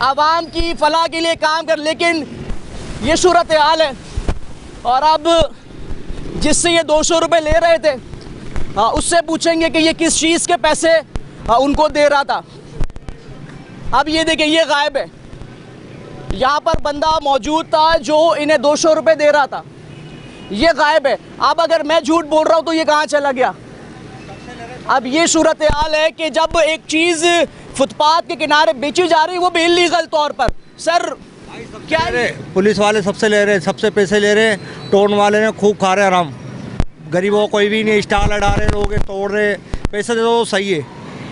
आवाम की फलाह के लिए काम कर, लेकिन ये सूरत हाल है। और अब जिससे ये 200 रुपये ले रहे थे, उससे पूछेंगे कि ये किस चीज़ के पैसे उनको दे रहा था। अब ये देखिए, ये गायब है। यहाँ पर बंदा मौजूद था जो इन्हें 200 रुपये दे रहा था, ये गायब है। अब अगर मैं झूठ बोल रहा हूँ तो ये कहाँ चला गया? अब ये सूरत हाल है कि जब एक चीज़ फुटपाथ के किनारे बेची जा रही है, वो भी इलीगल तौर पर। सर क्या पुलिस वाले सबसे ले रहे, सबसे पैसे ले रहे, टोन वाले ने खूब खा रहे आराम। गरीबों को कोई भी नहीं, स्टाल लड़ा रहे, लोग तोड़ रहे, पैसे दे दो सही है,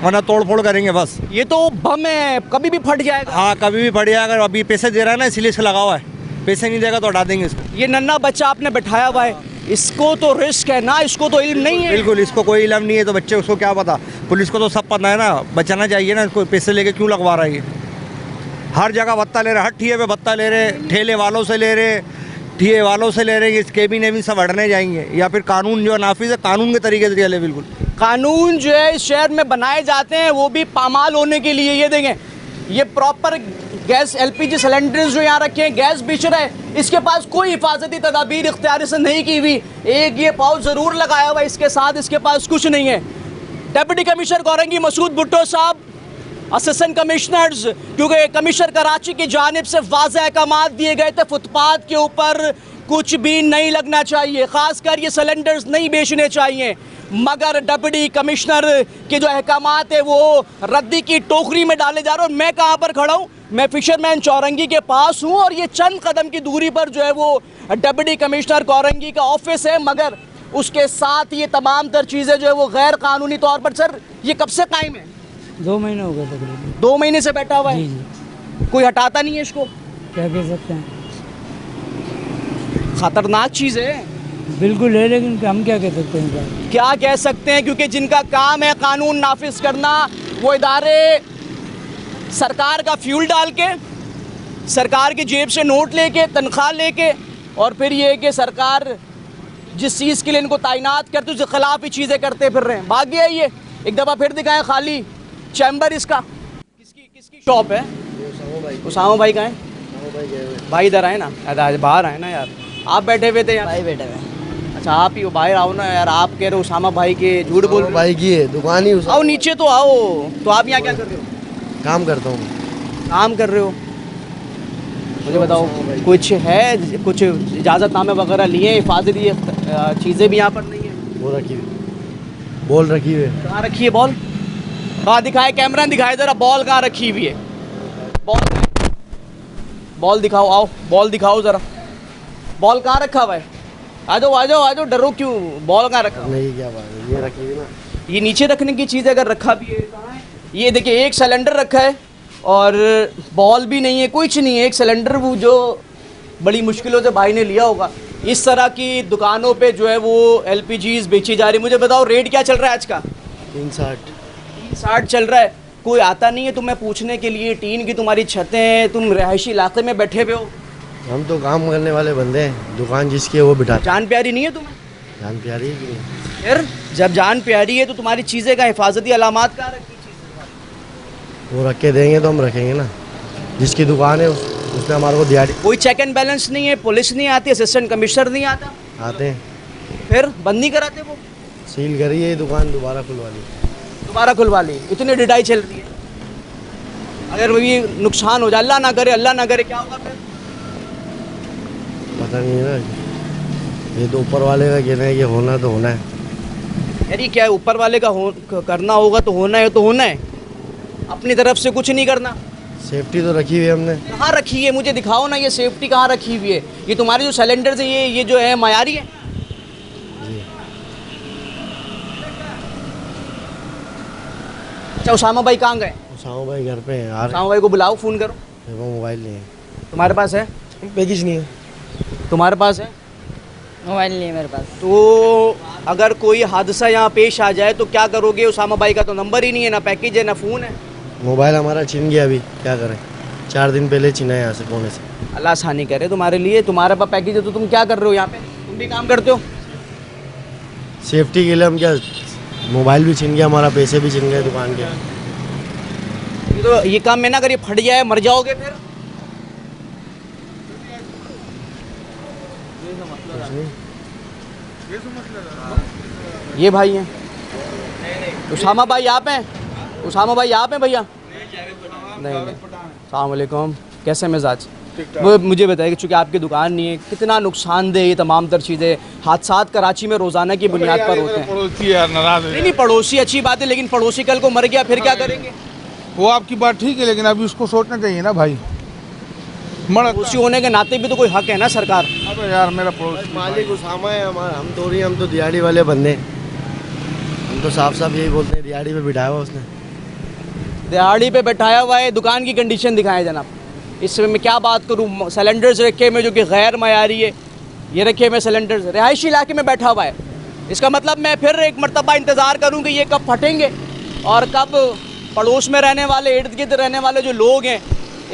वरना तोड़ फोड़ करेंगे बस। ये तो बम है, कभी भी फट जाएगा। हाँ, कभी भी फट जाएगा। अभी पैसे दे रहा है ना, इसलिए इसका लगा हुआ है। पैसे नहीं देगा तो हटा देंगे इसको। ये नन्हा बच्चा आपने बैठाया हुआ है, इसको तो रिस्क है ना, इसको तो इल्म नहीं है। बिल्कुल, इसको कोई इल्म नहीं है तो बच्चे उसको क्या पता। पुलिस को तो सब पता है ना, बचाना चाहिए ना इसको। पैसे लेके क्यों लगवा रहा है ये? हर जगह भत्ता ले रहे, हर ठिये पे भत्ता ले रहे, ठेले वालों से ले रहे, ठिये वालों से ले रहे। इसके भी सब हटने जाएंगे, या फिर कानून जो नाफिज है कानून के तरीके से चले। बिल्कुल कानून जो है इस शहर में बनाए जाते हैं वो भी पामाल होने के लिए। ये देखें, ये प्रॉपर गैस LPG सिलेंडर्स जो यहाँ रखे हैं, गैस बेच रहा है, इसके पास कोई हिफाजती तदाबीर इख्तियार से नहीं की हुई। एक ये पाउच ज़रूर लगाया हुआ इसके साथ, इसके पास कुछ नहीं है। डिप्टी कमिश्नर कोरंगी मसूद भुट्टो साहब, असिस्टेंट कमिश्नर्स, क्योंकि कमिश्नर कराची की जानिब से वाज़ेह अहकामात दिए गए थे, फुटपाथ के ऊपर कुछ भी नहीं लगना चाहिए, ख़ासकर ये सिलेंडर्स नहीं बेचने चाहिए। मगर डिप्टी कमिश्नर के जो अहकामात है वो रद्दी की टोकरी में डाले जा रहे हैं। मैं कहाँ पर खड़ा हूँ? मैं फिशरमैन चौरंगी के पास हूँ, और ये चंद कदम की दूरी पर जो है वो डिप्टी कमिश्नर कोरंगी का ऑफिस है, मगर उसके साथ ये तमाम तर चीज़ें जो है वो गैर कानूनी तौर पर। सर ये कब से कायम है? 2 महीने हो गए तकरीबन। 2 महीने से बैठा हुआ है। जी जी। कोई हटाता नहीं है इसको? क्या कह सकते हैं, खतरनाक चीज़ है। बिल्कुल है, लेकिन हम क्या कह सकते हैं? क्या कह सकते हैं, क्योंकि जिनका काम है कानून नाफिज करना, वो इदारे सरकार का फ्यूल डाल के, सरकार की जेब से नोट लेके, तनख्वाह लेके, और फिर ये है कि सरकार जिस चीज़ के लिए इनको तैनात करते उसके खिलाफ ही चीज़ें करते फिर रहे हैं। बात ये है, ये एक दफ़ा फिर दिखाएं खाली चैम्बर इसका। किसकी शॉप है? उसामा भाई का है। भाई इधर आए ना, बाहर आए ना यार, आप बैठे हुए थे यार। भाई बैठे हुए। अच्छा, आप ही हो, बाहर आओ ना यार। आप कह रहे हो उसामा भाई के, झूठ बोल रहे हो। भाई की है दुकान ही। आओ नीचे तो आओ। तो आप यहाँ क्या कर रहे हो? काम करता हूँ। काम कर रहे हो? मुझे बताओ, कुछ है, कुछ इजाज़तनामे वगैरह लिए, हिफाजती चीज़ें भी यहाँ पर नहीं है? वो रखी हुई, बॉल रखी हुई है। कहाँ रखी है बॉल? कहाँ दिखाए, कैमरा दिखाए ज़रा, बॉल कहाँ रखी हुई है? बॉल दिखाओ, आओ बॉल दिखाओ ज़रा। बॉल कहाँ रखा हुआ है? आ जाओ आ जाओ आ जाओ, डरो क्यों? बॉल कहाँ रखा? नहीं, क्या बात है, ये रखी हुई ना। ये नीचे रखने की चीज़ अगर रखा भी है, कहाँ है? ये देखिए, एक सिलेंडर रखा है और बॉल भी नहीं है, कुछ नहीं है। एक सिलेंडर वो जो बड़ी मुश्किलों से भाई ने लिया होगा। इस तरह की दुकानों पे जो है वो LPGs बेची जा रही। मुझे बताओ रेट क्या चल रहा है आज का? 360 चल रहा है। कोई आता नहीं है तुम्हें पूछने के लिए? टीन की तुम्हारी छतें हैं, तुम रहायशी इलाके में बैठे हुए हो। हम तो काम करने वाले बंदे हैं, दुकान जिसकी है वो बिठा। जान प्यारी नहीं है तुम्हें? जान प्यारी है कि नहीं? फिर जब जान प्यारी है तो तुम्हारी चीज़ें का हिफाजती अलामात कहाँ रखी? वो रख के देंगे तो हम रखेंगे ना। जिसकी दुकान है उसने हमारे को दिहाड़ी। कोई चेक एंड बैलेंस नहीं है, पुलिस नहीं आती, असिस्टेंट कमिश्नर नहीं आता? आते हैं। फिर बंद नहीं कराते वो? सील करी है दुकान, दोबारा खुलवा ली। दोबारा खुलवा ली? इतनी डिटाई चल रही है। अगर वही नुकसान हो जाए, अल्लाह ना करे, क्या होगा फिर? पता नहीं है ना, ये तो ऊपर वाले का कहना है कि होना तो होना है। यार ये क्या है, ऊपर वाले का करना होगा तो होना है, तो होना है, अपनी तरफ से कुछ नहीं करना। सेफ्टी तो रखी हुई है हमने। कहाँ रखी है? मुझे दिखाओ ना, ये सेफ्टी कहाँ रखी हुई है? ये तुम्हारे जो सिलेंडर है ये जो है मयारी है? जी। अच्छा, उसामा भाई कहाँ गए? उसामा भाई घर पे हैं यार। उसामा भाई को बुलाओ, फ़ोन करो। वो मोबाइल नहीं है। तुम्हारे पास है? पैकेज नहीं है। तुम्हारे पास है? मोबाइल नहीं है मेरे पास। तो अगर कोई हादसा यहाँ पेश आ जाए तो क्या करोगे? उसामा भाई का तो नंबर ही नहीं है, ना पैकेज है, ना फ़ोन है। मोबाइल हमारा छिन गया, अभी क्या करें? 4 दिन पहले छिना है यहाँ से, कोने से। अल्लाह आसानी करे तुम्हारे लिए। तुम्हारे पास पैकेज है तो तुम क्या कर रहे हो यहाँ पे? तुम भी काम करते हो? सेफ्टी के लिए हम क्या, मोबाइल भी छिन गया हमारा, पैसे भी छिन गए दुकान के। तो ये काम में ना अगर ये फट जाए मर जाओगे फिर। ये भाई हैं उसामा भाई आप हैं? उसामा भाई आप हैं भैया? नहीं अस्सलाम वालेकुम, कैसे मिजाज? वो मुझे बताइए कि चूँकि आपकी दुकान नहीं है, कितना नुकसानदेह ये तमाम तर चीज़ें, हादसात कराची में रोज़ाना की बुनियाद पर होते हैं। पड़ोसी यार नाराज नहीं पड़ोसी अच्छी बात है, लेकिन पड़ोसी कल को मर गया फिर क्या करेंगे? वो आपकी बात ठीक है, लेकिन अभी उसको सोचना चाहिए ना भाई। पड़ोसी होने के नाते भी तो कोई हक है ना सरकार। अबे यार मेरा पड़ोसी मालिक उसामा है हमारा, हम तो नहीं, हम तो दिहाड़ी वाले बंदे हैं। हम तो साफ साफ यही बोलते हैं, दिहाड़ी पे बिठाया हुआ उसने। दिहाड़ी पे बैठाया हुआ है, दुकान की कंडीशन दिखाएं जनाब। इसमें मैं क्या बात करूँ, सिलेंडर्स रखे में जो कि गैर मयारी है, ये रखे में सिलेंडर्स रिहायशी इलाके में बैठा हुआ है। इसका मतलब मैं फिर एक मरतबा इंतज़ार करूँ कि ये कब फटेंगे और कब पड़ोस में रहने वाले, इर्द गिर्द रहने वाले जो लोग हैं,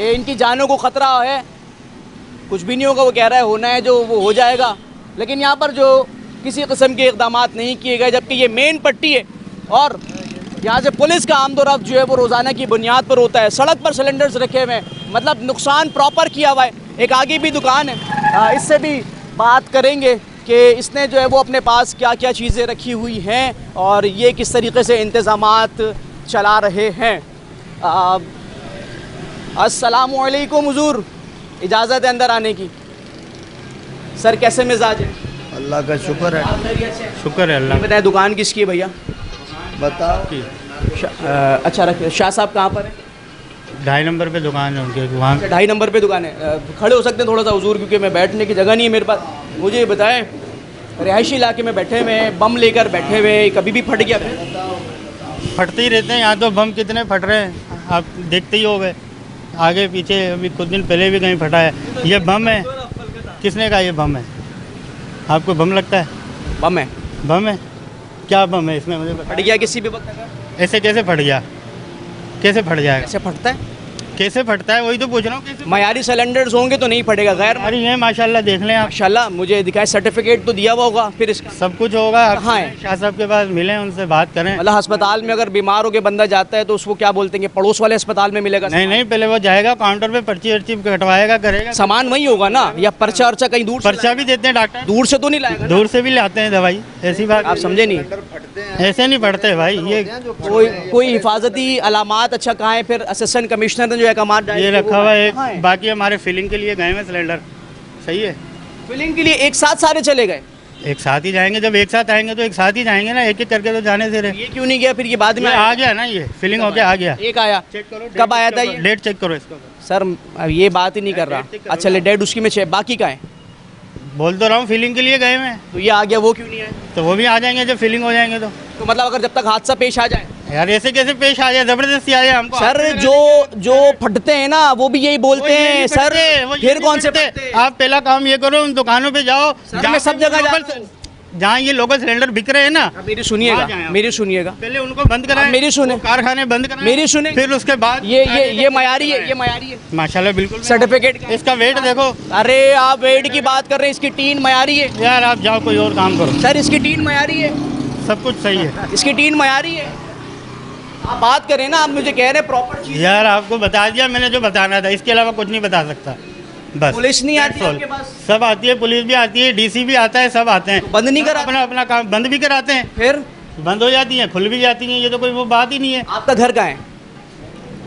इनकी जानों को ख़तरा है। कुछ भी नहीं होगा, वो कह रहा है होना है जो वो हो जाएगा, लेकिन यहाँ पर जो किसी किस्म के इक़दाम नहीं किए गए, जबकि ये मेन पट्टी है और यहाँ से पुलिस का आमदोरफ्त जो है वो रोज़ाना की बुनियाद पर होता है। सड़क पर सिलेंडर्स रखे हुए हैं, मतलब नुकसान प्रॉपर किया हुआ है। एक आगे भी दुकान है, इससे भी बात करेंगे कि इसने जो है वो अपने पास क्या क्या चीज़ें रखी हुई हैं और ये किस तरीके से इंतज़ामात चला रहे हैं। अस्सलामु अलैकुम हुजूर, इजाज़त है अंदर आने की? सर कैसे मिजाज है? अल्लाह का शुक्र है। शुक्र है अल्लाह। बताएं दुकान किसकी है भैया? बताओ। अच्छा रखिए। शाह साहब कहाँ पर है? 2.5 नंबर पे दुकान है उनके वहाँ। 2.5 नंबर पे दुकान है। खड़े हो सकते हैं थोड़ा सा हुजूर, क्योंकि मैं बैठने की जगह नहीं है मेरे पास। मुझे ये बताएं, रिहायशी इलाके में बैठे हुए हैं, बम लेकर बैठे हुए हैं, कभी भी फट गया फिर? फटते ही रहते हैं यहाँ तो, बम कितने फट रहे हैं आप देखते ही हो गए, आगे पीछे। अभी कुछ दिन पहले भी कहीं फटा है। ये बम है, किसने कहा ये बम है? आपको बम लगता है? बम है? बम है? क्या बम है इसमें मुझे फट बताइए। गया किसी भी वक्त अगर? ऐसे कैसे फट गया? कैसे फट जाएगा? कैसे फटता है? कैसे फटता है वही तो पूछ रहा हूँ। कैसे मयारी सिलेंडर्स होंगे तो नहीं फटेगा। गैर हमारी है माशाल्लाह, देख लें आप। माशाल्लाह, मुझे दिखाए सर्टिफिकेट तो दिया हुआ होगा फिर इसका। सब कुछ होगा। आप कहाँ है? शाह साहब के पास मिलें, उनसे बात करें। मतलब अस्पताल में अगर बीमार होकर बंदा जाता है तो उसको क्या बोलते हैं, पड़ोस वाले अस्पताल में मिलेगा? नहीं नहीं, पहले वो जाएगा काउंटर पे, पर्ची वर्ची कटवाएगा, करेगा। सामान वही होगा ना, या पर्चा वर्चा कहीं दूर से पर्चा भी देते हैं डॉक्टर, दूर से तो नहीं लाएगा ना? दूर से भी लाते हैं दवाई। ऐसी बात आप समझे नहीं। ऐसे नहीं पढ़ते भाई। ये कोई हिफाजती अलामात अच्छा कहाँ है? फिर असिस्टेंट कमिश्नर ने जो है कमांड ये रखा हुआ है, बाकी हमारे फिलिंग के लिए गए हैं सिलेंडर। सही है, फिलिंग के लिए एक साथ सारे चले गए? एक साथ ही जाएंगे। जब एक साथ आएंगे तो एक साथ ही जाएंगे ना, एक एक करके तो जाने से रहे। ये क्यों नहीं गया फिर? ये बाद में आ गया ना, ये फिलिंग होके आ गया। एक आया, कब आया था ये? डेट चेक करो इसको। सर अब ये बात ही नहीं कर रहा। अच्छा डेड उसकी में बाकी का है, बोल तो रहा हूँ फिलिंग के लिए गए हैं, तो ये आ गया, वो क्यों नहीं आया? तो वो भी आ जाएंगे जब फिलिंग हो जाएंगे तो मतलब अगर जब तक हादसा पेश आ जाए। यार ऐसे कैसे पेश आ जाए, जबरदस्ती आ जाए हमको। सर जो फटते हैं ना वो भी यही बोलते हैं सर। फिर कौन से फटते? आप पहला काम ये करो, उन दुकानों पे जाओ मैं सब जगह जाता हूं। जहाँ ये लोकल सिलेंडर बिक रहे हैं ना, मेरी सुनिएगा, मेरी सुनिएगा, पहले उनको बंद कराएं। मेरी सुने, कारखाने बंद कराएं। मेरी सुने, फिर उसके बाद ये मयारी है, ये मयारी है माशाल्लाह बिल्कुल। सर्टिफिकेट इसका वेट देखो। अरे आप वेट की बात कर रहे हैं, इसकी टीन मयारी है। यार आप जाओ कोई और काम करो। सर इसकी टीन मयारी है, सब कुछ सही है, इसकी टीन मयारी है। आप बात करें ना, आप मुझे कह रहे हैं प्रॉपर चीज। यार आपको बता दिया मैंने जो बताना था, इसके अलावा कुछ नहीं बता सकता। बस पुलिस नहीं आती आपके पास? सब आती है, पुलिस भी आती है, डीसी भी आता है, सब आते हैं। बंद नहीं करा? अपना काम बंद भी कराते हैं, फिर बंद हो जाती हैं, खुल भी जाती हैं। ये तो कोई वो बात ही नहीं है। आपका घर कहाँ है?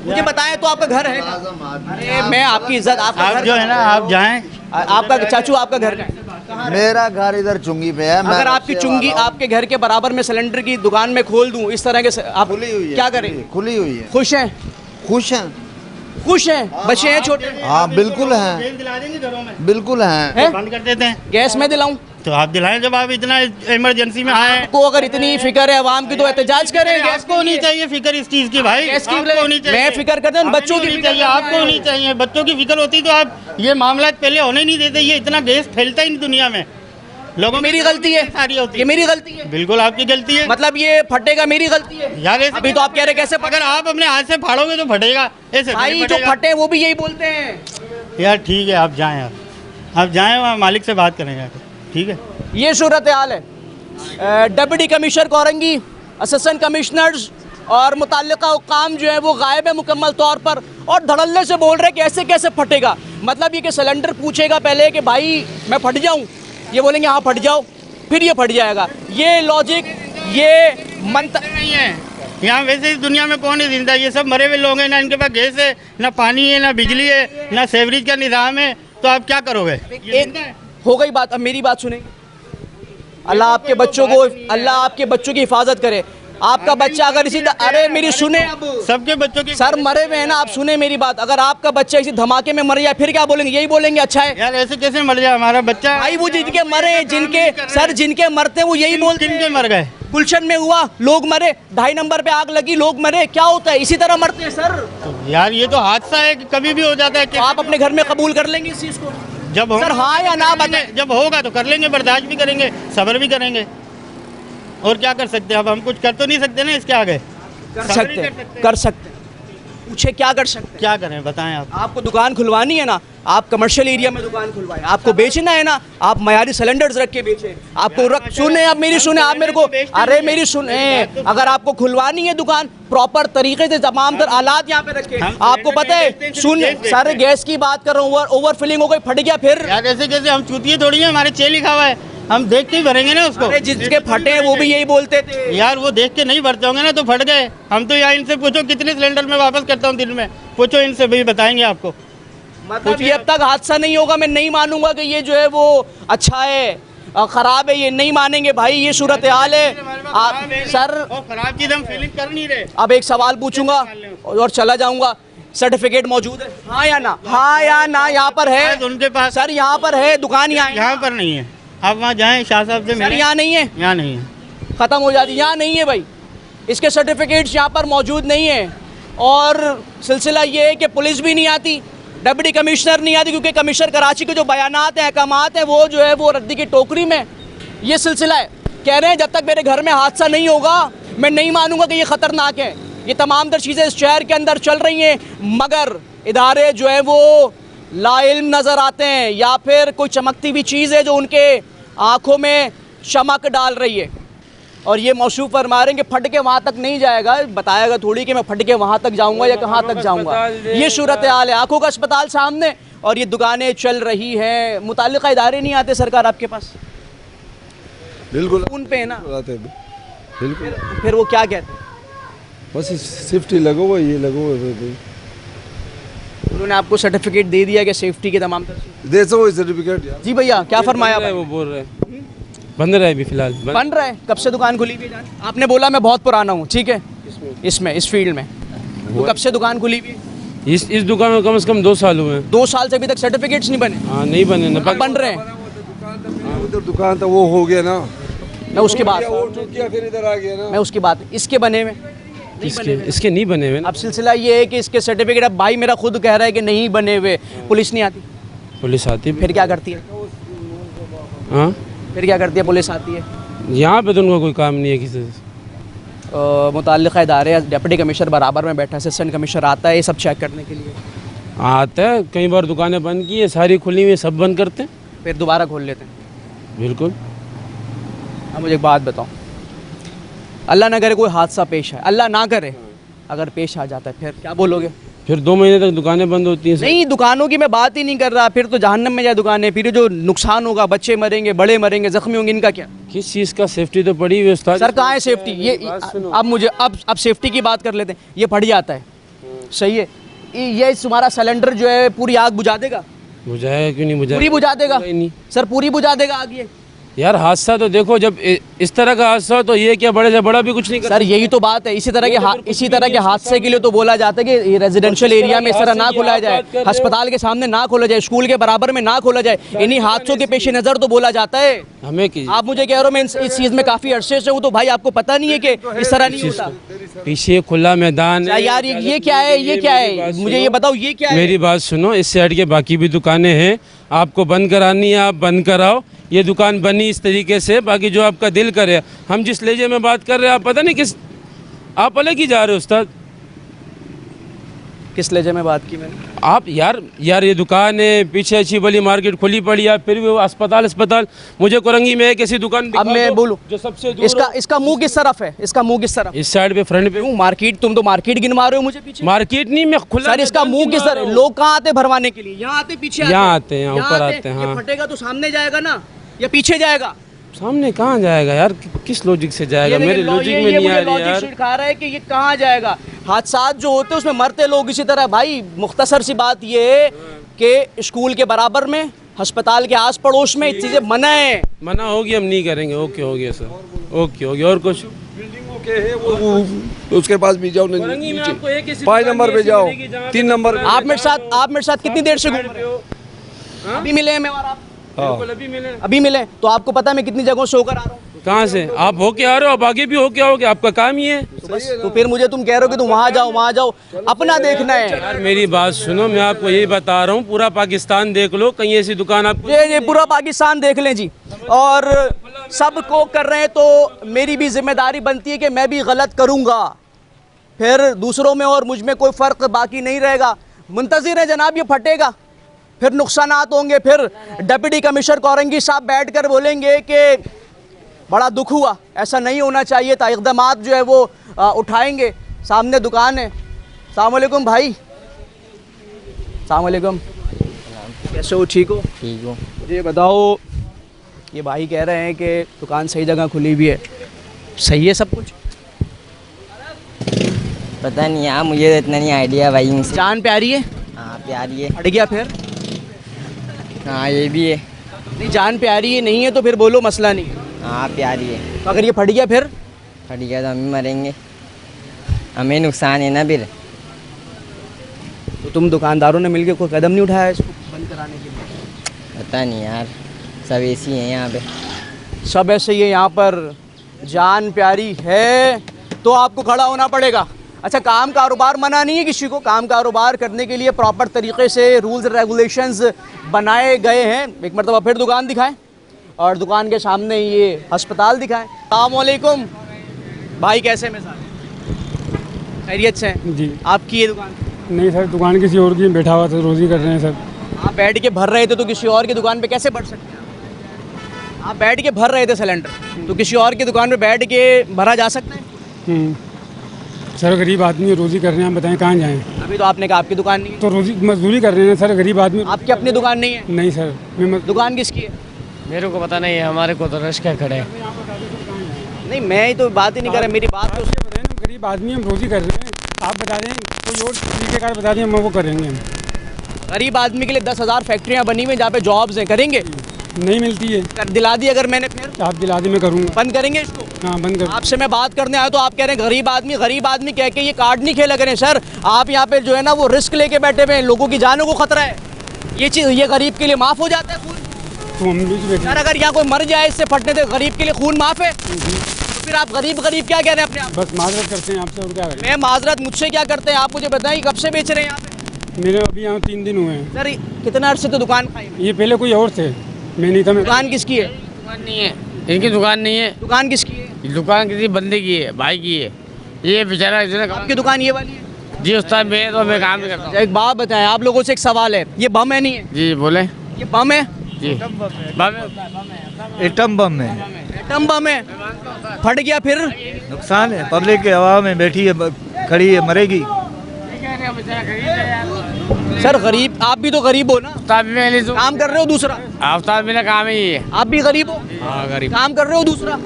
मुझे बताएं तो आपका घर है कहाँ? अरे मैं आपकी इज्जत, आपका आप घर जो है ना, आप जाएं। आपका चाचू, आपका घर कहाँ है? मेरा घर इधर चुंगी पे है। अगर आपकी चुंगी आपके घर के बराबर में सिलेंडर की दुकान में खोल दूं इस तरह के, आप खुली हुई है, क्या करें? खुली हुई है। खुश हैं? खुश हैं? खुश हैं? बच्चे हैं छोटे? हाँ बिल्कुल हैं, तेल दिला देंगे घरों में, बिल्कुल हैं। हैं? बंद कर देते हैं। गैस में दिलाऊं? तो आप दिलाएं, जब आप इतना इमरजेंसी में आए। आपको अगर इतनी फिक्र है आवाम की तो एहतजाज करें। गैस आपको नहीं चाहिए फिक्र इस चीज की भाई, गैस की आपको नहीं चाहिए। मैं फिक्र करता हूं, बच्चों की नहीं फिक्र चाहिए, आपको नहीं चाहिए। बच्चों की फिक्र होती तो आप ये मामला पहले होने ही नहीं देते। ये इतना गैस फैलता ही नहीं दुनिया में। लोगों मेरी गलती है सारी होती ये है। मेरी गलती है, बिल्कुल आपकी गलती है। मतलब ये फटेगा मेरी गलती है यार ऐसे अभी तो आप कह रहे कैसे अगर आप अपने हाथ से फाड़ोगे तो फटेगा, ऐसे भाई नहीं जो फटेगा। फटे वो भी यही बोलते हैं। यार ठीक है, आप जाएं, आप जाएं, वहाँ मालिक से बात करें जाकर। ठीक है, ये सूरत हाल है। Deputy commissioner Korangi, assistant commissioners और मुताल्लिका हुक्काम जो है वो गायब है मुकम्मल तौर पर, और धड़ल्ले से बोल रहे हैं कि ऐसे कैसे फटेगा। मतलब ये कि सिलेंडर पूछेगा पहले कि भाई मैं फट जाऊं, ये बोलेंगे हाँ फट जाओ, फिर ये फट जाएगा। ये लॉजिक, ये मंत्र नहीं है यहाँ। वैसे इस दुनिया में कौन है जिंदा? ये सब मरे हुए लोग हैं, ना इनके पास गैस है, ना पानी है, ना बिजली है, ना सेवरेज का निज़ाम है, तो आप क्या करोगे? एक हो गई बात। अब मेरी बात सुनेंगे। अल्लाह आपके बच्चों को, अल्लाह आपके बच्चों की हिफाजत करे। आपका बच्चा अगर इसी अरे मेरी सुने, अब सबके बच्चों की सर मरे हुए हैं ना, आप सुने मेरी बात। अगर आपका बच्चा इसी धमाके में मर जाए फिर क्या बोलेंगे? यही बोलेंगे अच्छा है यार, ऐसे कैसे मर जाए हमारा बच्चा? भाई। वो जिनके मरे, जिनके सर जिनके मरते वो यही बोलते किनके हैं। मर गए? गुलशन में हुआ, लोग मरे। 2.5 नंबर पे आग लगी, लोग मरे। क्या होता है? इसी तरह मरते हैं सर। यार ये तो हादसा है कि कभी भी हो जाता है। तो आप अपने घर में कबूल कर लेंगे इस चीज को? जब हो सर हाँ या ना बताएं। जब होगा तो कर लेंगे, बर्दाश्त भी करेंगे, सब्र भी करेंगे। और क्या कर सकते हैं? अब हम कुछ कर तो नहीं सकते ना इसके आगे। कर सकते हैं, कर सकते हैं। पूछे क्या कर सकते हैं? क्या करें बताएं आप? आपको दुकान खुलवानी है ना, आप कमर्शियल एरिया में दुकान खुलवाएं। आपको बेचना है ना, आप मयारी सिलेंडर्स रख के बेचें। आपको सुने, आप मेरी सुने, आप मेरे को, अरे मेरी सुने, अगर आपको खुलवानी है दुकान प्रॉपर तरीके से, तमाम तर आलात यहाँ पे रखे। आपको पता है, सुन सर, गैस की बात कर रहा हूँ, ओवर फिलिंग हो गई, फट गया फिर। यार ऐसे कैसे? हम चूतिए थोड़ी है, हमारे चे लिखा हुआ है, हम देख के ही भरेंगे ना उसको। अरे जिसके फटे हैं वो भी यही बोलते थे। यार वो देख के नहीं भरते होंगे ना, तो फट गए। हम तो यहाँ इनसे पूछो कितने सिलेंडर में वापस करता हूँ दिन में, पूछो इनसे, भी बताएंगे आपको। मतलब ये अब तक हादसा नहीं होगा, मैं नहीं मानूंगा कि ये जो है वो अच्छा है खराब है, ये नहीं मानेंगे भाई। ये सूरत हाल है। आप सर, खराब चीज हम फीलिंग कर नहीं रहे। अब एक सवाल पूछूंगा और चला जाऊंगा। सर्टिफिकेट मौजूद है हाँ या ना? हाँ या ना? यहाँ पर है उनके पास सर, यहाँ पर है दुकान, यहाँ पर नहीं है। आप वहाँ जाएं शाह साहब से सर, मिलें। यहाँ नहीं है, यहाँ नहीं है, खत्म हो जाती। यहाँ नहीं है भाई, इसके सर्टिफिकेट्स यहाँ पर मौजूद नहीं है। और सिलसिला ये है कि पुलिस भी नहीं आती, डिप्टी कमिश्नर नहीं आती, क्योंकि कमिश्नर कराची के जो बयानात हैं, अहकामात हैं, वो जो है वो रद्दी की टोकरी में। ये सिलसिला है। कह रहे हैं जब तक मेरे घर में हादसा नहीं होगा मैं नहीं मानूंगा कि ये ख़तरनाक है। ये तमाम तर चीज़ें इस शहर के अंदर चल रही हैं, मगर इदारे जो है वो लाइल्म नज़र आते हैं, या फिर कोई चमकती हुई चीज़ है जो उनके आँखों में चमक डाल रही है। और ये मौसूफ फरमा रहे हैं कि फट के वहाँ तक नहीं जाएगा, बताएगा थोड़ी कि मैं फट के वहाँ तक जाऊँगा या कहाँ तक जाऊँगा। ये सूरत हाल है, आंखों का अस्पताल सामने और ये दुकानें चल रही हैं। मुताल्लिका इदारे नहीं आते सरकार आपके पास? बिल्कुल उन पे है ना, बिल्कुल। फिर वो क्या कहते हैं? बस सेफ्टी लगो हुआ, ये लगो हुआ, उन्होंने आपको सर्टिफिकेट दे दिया कि सेफ्टी के तमाम तरह? दे सो सर्टिफिकेट यार। जी भैया क्या फरमाया भाई? वो बोल रहे हैं बंद रहा है अभी फिलहाल। बन रहा है? कब से दुकान खुली हुई है? आपने बोला मैं बहुत पुराना हूँ, ठीक है, इसमें इस फील्ड में, तो कब से दुकान खुली हुई है? इस दुकान में कम से कम 2 साल हुए हैं। 2 साल से अभी तक सर्टिफिकेट्स नहीं बने? हाँ नहीं बने ना, अब बन रहे हैं। उधर दुकान था वो हो गया ना, मैं उसके बाद किया फिर इधर आ गया ना। मैं उसकी बात, इसके बने हुए इसके नहीं बने हुए। अब सिलसिला ये है कि इसके सर्टिफिकेट, अब भाई मेरा खुद कह रहा है कि नहीं बने हुए, पुलिस नहीं आती? पुलिस आती फिर क्या करती है? हाँ, फिर क्या करती है? पुलिस आती है, यहाँ पे तो उनका कोई काम नहीं है किसी से। मुताल्लिका इदारे, डिप्टी कमिश्नर बराबर में बैठा है, असिस्टेंट कमिश्नर आता है ये सब चेक करने के लिए। आता है, कई बार दुकानें बंद की है, सारी खुली हुई, सब बंद करते हैं, फिर दोबारा खोल लेते हैं। बिल्कुल। अब मुझे एक बात बताओ, अल्लाह ना करे कोई हादसा पेश है, अल्लाह ना करे, अगर पेश आ जाता है फिर क्या बोलोगे? फिर 2 महीने तक दुकानें बंद होती हैं। नहीं, दुकानों की मैं बात ही नहीं कर रहा, फिर तो जहन्नम में जाए दुकानें, फिर जो नुकसान होगा, बच्चे मरेंगे, बड़े मरेंगे, जख्मी होंगे, इनका क्या? किस चीज़ का सेफ्टी तो पड़ी हुई है उस्ताद। सर कहाँ है सेफ्टी? ये अब मुझे अब सेफ्टी की बात कर लेते हैं। ये फट जाता है, सही है, ये तुम्हारा सिलेंडर जो है पूरी आग बुझा देगा? बुझाया क्यों नहीं? बुझाया पूरी बुझा देगा नहीं सर, पूरी बुझा देगा आग ये। यार। हादसा तो देखो, जब इस तरह का हादसा हो तो ये क्या बड़े से बड़ा भी कुछ नहीं कर सर यही तो बात है, इसी तरह के हादसे के लिए तो बोला जाता है कि रेजिडेंशियल एरिया में इस तरह ना खोला जाए, अस्पताल के सामने ना खोला जाए, स्कूल के बराबर में ना खोला जाए। इन्हीं हादसों के पेश नज़र तो बोला जाता है। हमें आप मुझे कह रहे हो मैं इस चीज़ में काफ़ी अरसे से हूँ, तो भाई आपको पता नहीं है कि इस तरह नहीं होता? पीछे खुला मैदान है यार, ये क्या है? ये क्या है? मुझे ये बताओ, ये क्या है? मेरी बात सुनो, इससे हट के बाकी भी दुकानें हैं, आपको बंद करानी है आप बंद कराओ। ये दुकान बनी इस तरीके से, बाकी जो आपका दिल करे। हम जिस लहजे में बात कर रहे हैं, आप पता नहीं किस, आप अलग ही जा रहे हो उस्ताद। किस लहजे में बात की मैंने? आप यार ये दुकान है, पीछे अच्छी बड़ी मार्केट खुली पड़ी है, फिर भी वो अस्पताल। मुझे कोरंगी में एक ऐसी दुकान अब दिखा मैं दो बोलूं जो सबसे दूर इसका मुंह किस तरफ है? इसका मुंह किस तरफ? इस साइड पे फ्रंट पे क्यों मार्केट? तुम तो मार्केट गिनवा रहे हो मुझे पीछे। मार्केट नहीं, मैं खुला सर इसका मुंह किस तरफ? लोग कहाँ आते भरवाने के लिए? यहाँ आते, पीछे यहाँ आते हैं, यहाँ ऊपर आते हैं। ये हाँ, फटेगा तो सामने जाएगा ना या पीछे जाएगा? सामने कहाँ जाएगा यार, किस लॉजिक से जाएगा? मेरे लॉजिक में नहीं आ रही यार। सिखा रहा है कि ये कहाँ जाएगा। हादसात जो होते हैं उसमें मरते लोग इसी तरह। भाई मुख्तसर सी बात ये है कि स्कूल के बराबर में, अस्पताल के आस पड़ोस में चीज़ें मना है। मना होगी, हम नहीं करेंगे। ओके हो गया सर, ओके हो गया। और कुछ बिल्डिंग ओके है वो उसके पास भी जाओ, कोरंगी में आपको एक ऐसी 5 दुकान नंबर पे ऐसी जाओ, मिलेगी जहाँ पे 3 नंबर पे। आप मेरे साथ कितनी देर से घूम रहे हो? अभी मिले हैं मैं और आप? बिल्कुल अभी मिले। तो आपको पता है मैं कितनी जगहों से होकर आ रहा हूँ? कहाँ से आप होके आ रहे हो? अब आगे भी होके आओगे, आपका काम ही है। तो फिर मुझे तुम कह रहे हो कि तुम वहाँ जाओ, अपना देखना है। यार मेरी बात सुनो, मैं आपको यही बता रहा हूँ, पूरा पाकिस्तान देख लो, कहीं ऐसी दुकान आपको। ये पूरा पाकिस्तान देख लें जी, और सबको कर रहे हैं तो मेरी भी जिम्मेदारी बनती है कि मैं भी गलत करूँगा, फिर दूसरों में और मुझ में कोई फ़र्क बाकी नहीं रहेगा। मुंतज़िर है जनाब, ये फटेगा, फिर नुकसानात होंगे, फिर डिप्टी कमिश्नर कोरंगी साहब बैठकर बोलेंगे कि बड़ा दुख हुआ, ऐसा नहीं होना चाहिए था। इक़दामात जो है वो उठाएंगे। सामने दुकान है। अस्सलाम वालेकुम भाई। अस्सलाम वालेकुम, कैसे हो? ठीक हो? ठीक हो। मुझे बताओ, ये भाई कह रहे हैं कि दुकान सही जगह खुली हुई है, सही है सब कुछ? पता नहीं यार, मुझे इतना नहीं आइडिया भाई मुझसे। जान प्यारी है? हाँ प्यारी है। फट गया फिर? हाँ ये भी है। नहीं, जान प्यारी है नहीं है तो फिर बोलो मसला नहीं है। हाँ प्यारी है। तो अगर ये फट गया फिर? फट गया तो हम ही मरेंगे, हमें नुकसान है ना फिर। तो तुम दुकानदारों ने मिलकर कोई कदम नहीं उठाया इसको बंद कराने के लिए? पता नहीं यार, सब ऐसी हैं यहाँ पे। सब ऐसे ही है यहाँ पर। जान प्यारी है तो आपको खड़ा होना पड़ेगा। अच्छा, काम कारोबार मना नहीं है किसी को, काम कारोबार करने के लिए प्रॉपर तरीके से रूल्स रेगुलेशंस बनाए गए हैं। एक मरतबा फिर दुकान दिखाएं, और दुकान के सामने ये अस्पताल दिखाएं। अस्सलाम वालेकुम भाई, कैसे में साहब? खैरियत से हैं? जी। आपकी ये दुकान? नहीं सर, दुकान किसी और की बैठा हुआ था, रोज़ी कर रहे हैं सर। आप बैठ के भर रहे थे तो किसी और की दुकान पे कैसे भर सकते हैं? आप बैठ के भर रहे थे सिलेंडर, तो किसी और की दुकान पे बैठ के भरा जा सकता है? सर गरीब आदमी है, रोज़ी कर रहे हैं, आप बताएं कहाँ जाएं? अभी तो आपने कहा आपकी दुकान नहीं है। तो रोज़ी मजदूरी कर रहे हैं सर, गरीब आदमी। आपकी अपनी दुकान नहीं है? नहीं सर, दुकान किसकी है? मेरे को पता नहीं है, हमारे को तो रश क्या खड़े हैं। नहीं, मैं ही तो बात ही नहीं कर रहा, मेरी बात तो गरीब आदमी हम रोज़ी कर रहे हैं, आप बता दें कोई और तरीके का बता दें, हम वो करेंगे। गरीब आदमी के लिए 10,000 फैक्ट्रियाँ बनी हुई हैं जहाँ पे जॉब्स हैं, करेंगे? नहीं मिलती है। कर दिला दी अगर मैंने, फिर आप दिला दे, मैं करूँगा। बंद करेंगे इसको? हाँ बंद कर। आपसे मैं बात करने आया तो आप कह रहे हैं गरीब आदमी कह के ये कार्ड नहीं खेला करें। सर आप यहाँ पे जो है ना वो रिस्क लेके बैठे हुए हैं, लोगों की जानों को खतरा है। ये चीज़, ये गरीब के लिए माफ़ हो जाता है खून? तो हम भी सर अगर यहाँ कोई मर जाए इससे फटने से, गरीब के लिए खून माफ़ है? तो फिर आप गरीब क्या कह रहे हैं अपने आप? बस माजरत करते हैं आपसे, और क्या करें? मैं माजरत मुझसे क्या करते हैं आप मुझे बताएं, कब से बेच रहे हैं यहाँ पे? मेरे अभी यहाँ 3 दिन हुए हैं। सर कितना अर्से तो दुकान खाई? ये पहले कोई और थे, मैं नहीं था। दुकान किसकी है? दुकान नहीं है, इनकी दुकान नहीं है। दुकान किसकी है? दुकान किसी बंदे की है, भाई की है। ये बेचारा आपकी दुकान ये वाली है? जी उस्ताद, मैं तो मैं काम करता हूँ। एक बात बताएं, आप लोगों से एक सवाल है, ये बम है नहीं है? जी बोले। ये बम है? जी एटम बम है। एटम बम है, फट गया फिर नुकसान है, पब्लिक के हवा में बैठी है, खड़ी है, मरेगी। सर गरीब, आप भी तो गरीब हो ना? काम कर रहे हो दूसरा? उस्ताद मेरा काम ही है। आप भी गरीब हो? हाँ गरीब। काम कर रहे हो दूसरा?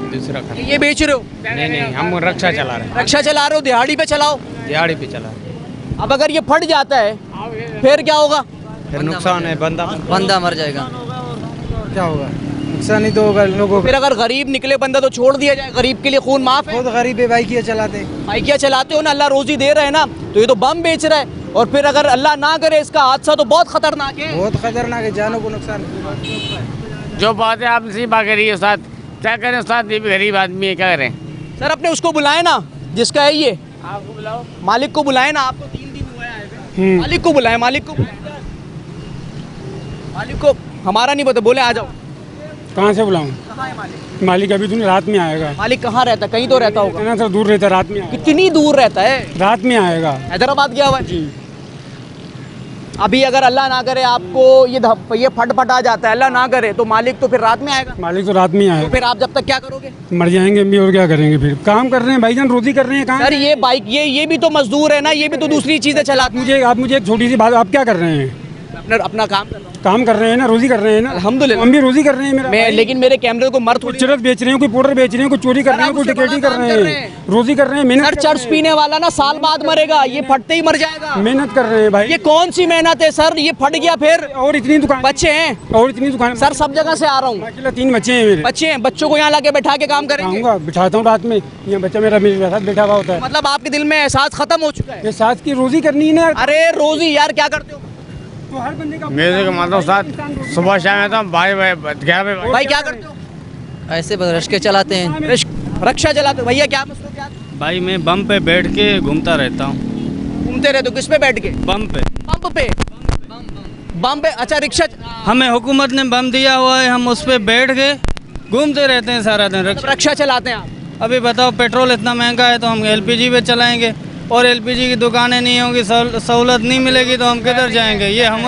ये बेच रहे हो? नहीं, हम रक्षा चला रहे हैं। रक्षा चला रहे हो? दिहाड़ी पे चलाओ। दिहाड़ी पे चला रहे। अब अगर ये फट जाता है फिर क्या होगा? फिर नुकसान है, बंदा मर जाएगा। क्या होगा? नुकसान ही तो होगा लोगों फिर अगर गरीब निकले बंदा तो छोड़ दिया जाए, गरीब के लिए खून माफ है? बहुत गरीब है, बाइकिया चलाते। बाइकिया चलाते हो ना, अल्लाह रोजी दे रहे हैं ना, तो ये तो बम बेच रहा है। और फिर अगर अल्लाह ना करे इसका हादसा तो बहुत खतरनाक है। बहुत खतरनाक है, जानों को नुकसान। जो बात है आप नसीब आ करिए उस्ताद, क्या करें उस्ताद, ये भी गरीब आदमी है, क्या करें? सर अपने उसको बुलाए ना जिसका है ये, आपको बुलाओ, मालिक को बुलाए ना। आपको 3 दिन हुए आए हुए, मालिक को बुलाए, मालिक को हमारा नहीं पता, बोले आ जाओ। कहाँ से बुलाऊं? कहाँ है मालिक? मालिक अभी तो रात में आएगा। मालिक कहाँ रहता है? कहीं तो रहता होगा ना सर, दूर रहता है, रात में आएगा। कितनी दूर रहता है? रात में आएगा। हैदराबाद गया हुआ है? जी। अभी अगर अल्लाह ना करे आपको ये फटफटा जाता है, अल्लाह ना करे, तो मालिक तो फिर रात में आएगा। मालिक तो रात में ही तो आए, फिर आप जब तक क्या करोगे? मर जाएंगे हम भी, और क्या करेंगे फिर। काम कर रहे हैं भाईजान, रोजी कर रहे हैं। काम सर ये बाइक ये भी तो मजदूर है ना, ये भी तो दूसरी चीजें चलाते हैं। आप मुझे एक छोटी सी बात, आप क्या कर रहे हैं? अपना काम कर रहा हूँ। काम कर रहे हैं ना, रोजी कर रहे हैं ना। अल्हम्दुलिल्लाह। हम भी रोजी कर रहे हैं मेरा भाई। लेकिन मेरे कैमरे को मर कोई चरस बेच रहे हैं, कोई पाउडर बेच रहे हैं, कोई चोरी कर रहे हैं, कोई टिकेटिंग कर रहे हैं, रोजी कर रहे हैं, सर मेहनत चर्च पीने वाला ना साल बाद मरेगा, ये फटते ही मर जाएगा। मेहनत कर रहे हैं भाई। ये कौन सी मेहनत है सर? ये फट गया फिर। और इतनी दुकान, बच्चे हैं और इतनी दुकान सर, सब जगह से आ रहा हूँ। अकेला 3 बच्चे हैं मेरे। बच्चे हैं, बच्चों को यहाँ लाके बैठा के काम करेंगे। आऊंगा, बिठाता हूँ रात में, यहाँ बच्चा मेरा मेरे साथ बैठा हुआ होता है। मतलब आपके दिल में एहसास खत्म हो चुका है। ये साथ की रोजी करनी है ना। अरे रोजी यार क्या करते हो? तो हर बंदे का मेरे को मतलब साथ सुबह शाम आता हूँ, भाई 11 भाई क्या करते हो? ऐसे रश्के चलाते हैं। रक्षा चलाते हो? भैया क्या मसला क्या? भाई मैं बम पे बैठ के घूमता रहता हूँ। घूमते रहते हो किस पे बैठ के? बम पे। पंप पे? बम पे? अच्छा रिक्शा। हमें हुकूमत ने बम दिया हुआ है, हम उस पे बैठ के घूमते रहते हैं सारा दिन। रक्षा चलाते हैं आप? अभी बताओ, पेट्रोल इतना महंगा है तो हम एलपीजी पे चलाएंगे, और एलपीजी की दुकानें नहीं होंगी, सहूलत नहीं मिलेगी तो हम किधर जाएंगे? ये हम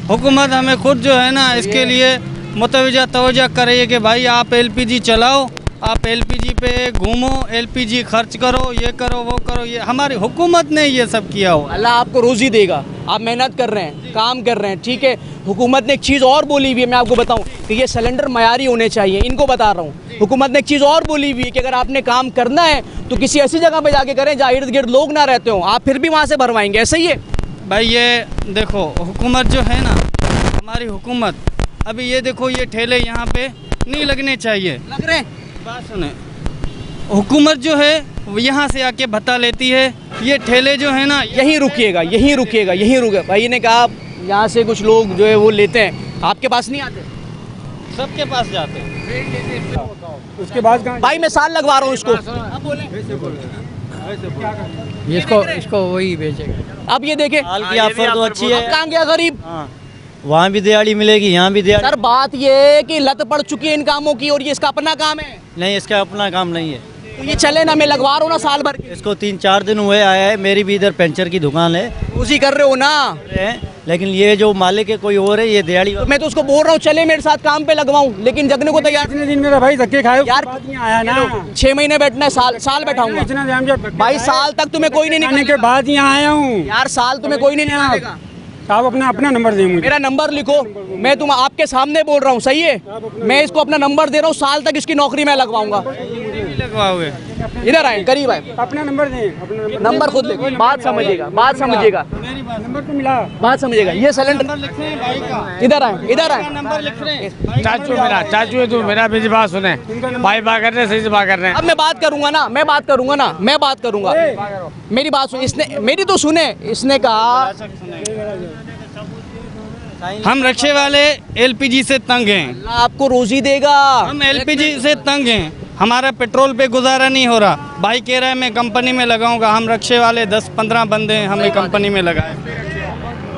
हुकूमत हमें खुद जो है ना इसके लिए मुतवज्जा तवज्जा करे कि भाई आप एलपीजी चलाओ, आप एलपीजी पे घूमो, एलपीजी खर्च करो, ये करो वो करो। ये हमारी हुकूमत ने ये सब किया हुआ। अल्लाह आपको रोजी देगा, आप मेहनत कर रहे हैं, काम कर रहे हैं, ठीक है। हुकूमत ने एक चीज़ और बोली हुई है, मैं आपको बताऊं कि ये सिलेंडर मयारी होने चाहिए, इनको बता रहा हूँ। हुकूमत ने एक चीज़ और बोली हुई है कि अगर आपने काम करना है तो किसी ऐसी जगह पे जाके करें जहाँ इर्द गिर्द लोग ना रहते हो, आप फिर भी वहाँ से भरवाएंगे, ऐसा ही है? भाई ये देखो, हुकूमत जो है ना, हमारी हुकूमत, अभी ये देखो ये ठेले यहाँ पे नहीं लगने चाहिए। लग रहे हैं? बात सुने, हुकूमत जो है वो यहाँ से आके भत्ता लेती है, ये ठेले जो है ना यहीं रुकिएगा, यहीं रुकिएगा, यहीं रुके। भाई ने कहा यहाँ से कुछ लोग जो है वो लेते हैं, आपके पास नहीं आते? सबके पास जाते हैं। उसके बाद कहाँ? भाई मैं साल लगवा रहा हूँ इसको। इसको वही बेचेगा। अब ये देखे, साल की ऑफर तो अच्छी है। कहाँ गया गरीब? वहाँ भी दिहाड़ी मिलेगी, यहाँ भी दिहाड़ी। सर बात ये है कि लत पड़ चुकी है इन कामों की, और ये इसका अपना काम है। नहीं, इसका अपना काम नहीं है। तो ये चले ना, मैं लगवा रहा हूँ ना साल भर की। इसको 3-4 दिन हुए आया है। मेरी भी इधर पंचर की दुकान है, उसी कर रहे हो ना? लेकिन ये जो मालिक है कोई और है, ये दिहाड़ी। तो मैं तो उसको बोल रहा हूँ चले मेरे साथ काम पे लगवाऊं, लेकिन जगने को तैयार। इतने दिन मेरा भाई धक्के खाए यार आया ना। 6 महीने बैठना है, साल बैठाऊंगा इतना टाइम भाई, साल तक तुम्हें कोई नहीं आने के निकालेगा। बाद यहाँ आया हूँ। यार साल तुम्हें कोई नहीं निकालेगा। आप अपना नंबर दें मुझे। मेरा नंबर लिखो, मैं तुम आपके सामने बोल रहा हूँ, सही है? मैं इसको अपना नंबर दे रहा हूँ, साल तक इसकी नौकरी मैं लगवाऊंगा। लगवाओगे? इधर आए, करीब आए, अपना नंबर दें। नंबर खुद लिखो, बात समझिएगा, बात समझिएगा, नंबर तो मिला। बात समझिएगा। ये सिलेंडर, इधर आए, इधर आए। नंबर लिख रहे हैं। चाचू है तू, मेरा भी बात सुने, भाई बात कर रहे हैं, सही से बात कर रहे हैं। अब मैं बात करूंगा ना, मैं बात करूंगा। मेरी बात सुन, इसने मेरी तो सुने, इसने कहा हम रक्षे वाले एलपीजी से तंग हैं, अल्लाह आपको रोजी देगा। हम एलपीजी से तंग हैं, हमारा पेट्रोल पे गुजारा नहीं हो रहा। भाई कह रहा है मैं कंपनी में लगाऊंगा, हम रक्षे वाले 10-15 बंदे हैं, हमें कंपनी में लगाए।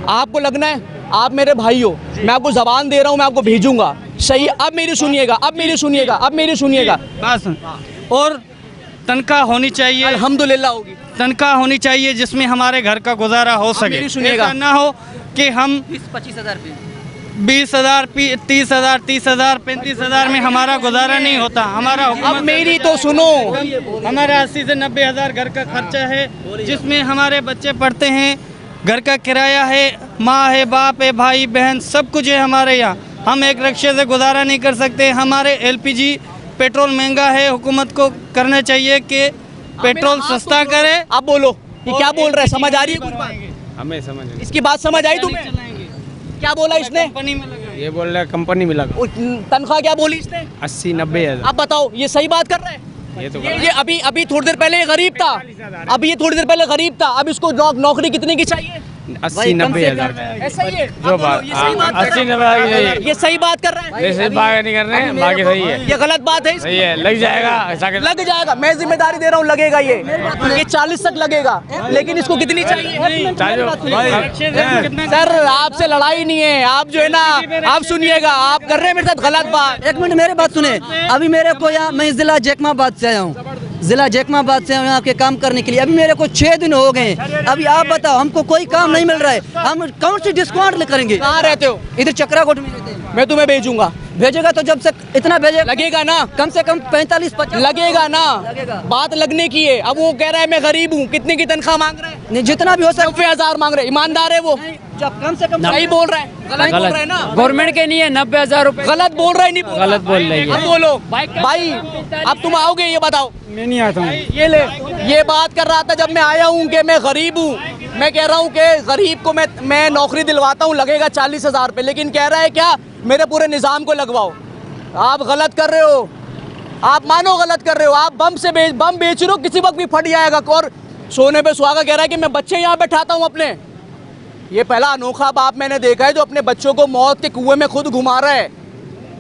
आपको लगना है आप मेरे भाई हो, मैं आपको जबान दे रहा हूँ, मैं आपको भेजूंगा, सही है? अब मेरी सुनिएगा। बात सुन, और तनख्वाह होनी चाहिए, अल्हम्दुलिल्लाह होगी। तनख्वाह होनी चाहिए जिसमें हमारे घर का गुजारा हो सके। मेरी सुनिएगा। ऐसा ना हो कि हम 25,000 20,000 30,000 30,000 35,000 में हमारा गुजारा नहीं होता। हमारा अब मेरी तो सुनो, हमारा 80 से 90,000 घर का खर्चा है, जिसमें हमारे बच्चे पढ़ते हैं, घर का किराया है, माँ है, बाप है, भाई बहन सब कुछ है हमारे यहाँ। हम एक रिक्शे से गुजारा नहीं कर सकते। हमारे एलपीजी पेट्रोल महंगा है, हुकूमत को करना चाहिए कि पेट्रोल सस्ता करे। आप बोलो, ये क्या बोल रहा है? समझ आ रही है कुछ बात? हमें समझ नहीं। इसकी बात समझ आई तुम्हें? क्या बोला इसने? कंपनी में लगा। ये बोल रहा है कंपनी में लगा। तनख्वाह क्या बोली इसने? 80-90 हज़ार। आप बताओ, ये सही बात कर रहा है? ये तो ये अभी थोड़ी देर पहले गरीब था, अब इसको नौकरी कितने की चाहिए? 80-90 हज़ार। ऐसा ही है? जो बात 80-90 ये सही बात कर रहा है? जैसे बात नहीं कर रहे हैं, बाकी सही है। ये गलत बात है? सही है, लग जाएगा ऐसा कर। लग जाएगा, मैं जिम्मेदारी दे रहा हूँ, लगेगा ये 40 तक लगेगा, लेकिन इसको कितनी चाहिए? सर आपसे लड़ाई नहीं है, आप जो है ना, आप सुनिएगा, आप कर रहे हैं मेरे साथ गलत बात। एक मिनट मेरी बात सुने। अभी मेरे को यहाँ मैं जिला जैकमाबाद से आया हूँ, ज़िला जैकमाबाद से यहाँ के काम करने के लिए। अभी मेरे को 6 दिन हो गए हैं। अभी आप बताओ, हमको कोई काम नहीं मिल रहा है, हम कौन सी डिस्काउंट करेंगे? कहाँ रहते हो? इधर चक्राकोट में रहते हैं। मैं तुम्हें भेजूंगा। भेजेगा तो जब से इतना भेजे लगेगा ना, कम से कम 45-50 लगेगा ना, लगेगा। बात लगने की है। अब वो कह रहा है मैं गरीब हूँ, कितने की तनख्वाह मांग रहा है? नहीं, जितना भी हो सकता 90,000 मांग रहे। ईमानदार है वो? जब कम से कम सही बोल रहा है, गलत बोल रहा है ना? गवर्नमेंट के नहीं है 90,000 रुपए। गलत बोल रहा है, नहीं गलत बोल रही है। अब बोलो भाई, अब तुम आओगे ये बताओ? मैं नहीं आता हूँ। ये ले, ये बात कर रहा था जब मैं आया हूँ कि मैं गरीब हूँ। मैं कह रहा हूँ कि गरीब को मैं नौकरी दिलवाता हूँ, लगेगा 40,000 रुपये, लेकिन कह रहा है क्या मेरे पूरे निज़ाम को लगवाओ। आप गलत कर रहे हो, आप मानो गलत कर रहे हो। आप बम बेच रहे हो, किसी वक्त भी फट जाएगा। और सोने पे सुहागा कह रहा है कि मैं बच्चे यहाँ बैठाता हूँ अपने। ये पहला अनोखा बाप मैंने देखा है जो अपने बच्चों को मौत के कुएं में खुद घुमा रहा है।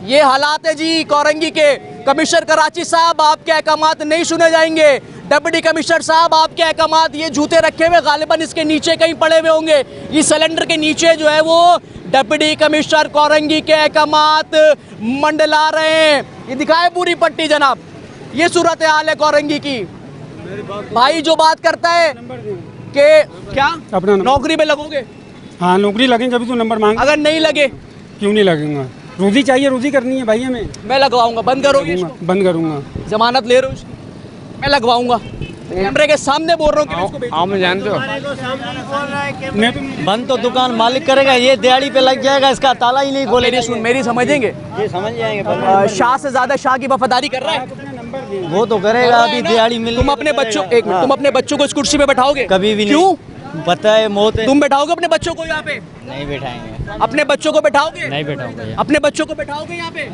ये हालात है जी कोरंगी के। कमिश्नर कराची साहब, आपके अहकामात नहीं सुने जाएंगे। डिप्टी कमिश्नर साहब, आपके अहकामात, ये जूते रखे हुए गालिबन इसके नीचे कहीं पड़े हुए होंगे। इस सिलेंडर के नीचे जो है वो डिप्टी कमिश्नर कोरंगी के अहकामात मंडला रहे हैं। ये दिखाए पूरी पट्टी जनाब, ये सूरत हाल है कोरंगी की। भाई जो बात करता है कि क्या अपना नंबर। नौकरी पे लगोगे? हाँ, नौकरी लगेंगे अभी तो नंबर मांग। अगर नहीं लगे क्यों नहीं लगेगा? रोजी चाहिए, रोजी करनी है भाई हमें। मैं लगवाऊंगा। बंद करोगे इसको? बंद करूंगा। जमानत ले रहे हो इसकी? मैं लगवाऊंगा। कैमरे के सामने बोल रहा हूँ कि इसको बेचो। आप जानते हो मैं तो बंद तो दुकान मालिक करेगा, ये दिहाड़ी पे लग जाएगा, इसका ताला ही नहीं खोले। मेरी समझेंगे, ये समझ जाएंगे। शाह से ज्यादा शाह की वफादारी कर रहा है। वो तो करेगा, अभी दिहाड़ी मिल। तुम अपने बच्चों, एक मिनट, तुम अपने बच्चों को इस कुर्सी पे बैठाओगे? कभी भी नहीं। क्यों? पता है मौत है। तुम बैठाओगे अपने बच्चों को यहाँ पे? नहीं बैठाएंगे। अपने बच्चों को बैठाओगे? नहीं बैठाऊंगा। अपने बच्चों को बैठाओगे यहाँ पे?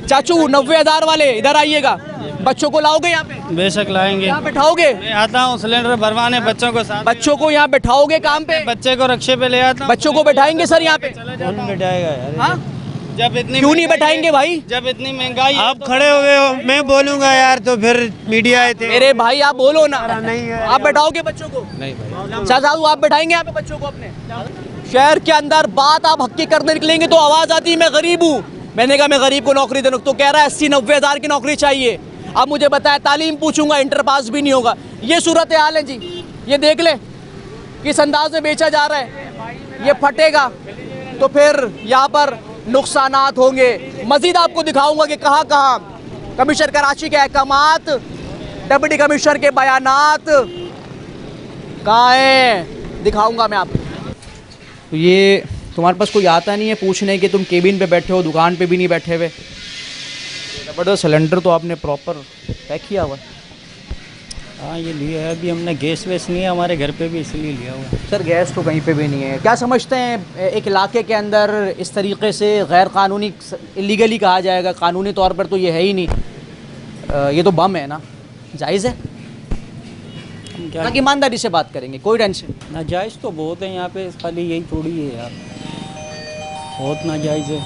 चाचू 90,000 वाले इधर आइएगा, बच्चों को लाओगे यहाँ पे? बेशक लाएंगे। यहाँ बैठाओगे? मैं आता हूँ सिलेंडर भरवाने बच्चों को साथ। बच्चों को यहाँ बैठाओगे काम पे? बच्चे को रक्षे पे ले आता हूँ। बच्चों को बैठाएंगे सर यहाँ पे? कौन बैठाएगा यार? हाँ? जब इतनी क्यों नहीं बैठाएंगे भाई? जब इतनी महंगाई है आप खड़े हो गए हो, मैं बोलूंगा यार तो फिर मीडिया आए थे। मेरे भाई आप बोलो ना। आप बैठाओगे बच्चों को? नहीं भाई। शाहजादू आप बैठाएंगे यहाँ पे बच्चों को अपने? शहर के अंदर बात आप हक की करने निकलेंगे तो आवाज आती है मैं गरीब हूँ। मैंने कहा मैं गरीब को नौकरी देना, तो कह रहा है 80-90 हज़ार की नौकरी चाहिए। अब मुझे बताया तालीम पूछूंगा, इंटर पास भी नहीं होगा। ये सूरत हाल है जी। ये देख ले किस अंदाज में बेचा जा रहा है। ये फटेगा तो फिर यहाँ पर नुकसानात होंगे। मजीद आपको दिखाऊंगा कि कहाँ कहाँ कमिश्नर कराची के अहकामात, डिप्टी कमिश्नर के बयानात कहाँ हैं, दिखाऊंगा मैं आपको। तो ये तुम्हारे पास कोई आता नहीं है पूछने कि तुम केबिन पे बैठे हो, दुकान पे भी नहीं बैठे हुए। ज़बरदस्त सिलेंडर तो आपने प्रॉपर पैक किया हुआ है। हाँ ये लिया है, अभी हमने गैस वैस नहीं है हमारे घर पे भी, इसलिए लिया हुआ है। सर गैस तो कहीं पे भी नहीं है। क्या समझते हैं एक इलाके के अंदर इस तरीके से गैर कानूनी, इलीगली कहा जाएगा, कानूनी तौर पर तो ये है ही नहीं, ये तो बम है ना, जायज़ है? हम क्या ना कि ईमानदारी से बात करेंगे, कोई टेंशन? नाजायज़ तो बहुत है यहाँ पे, खाली यही थोड़ी है यार, बहुत नाजायज़ है।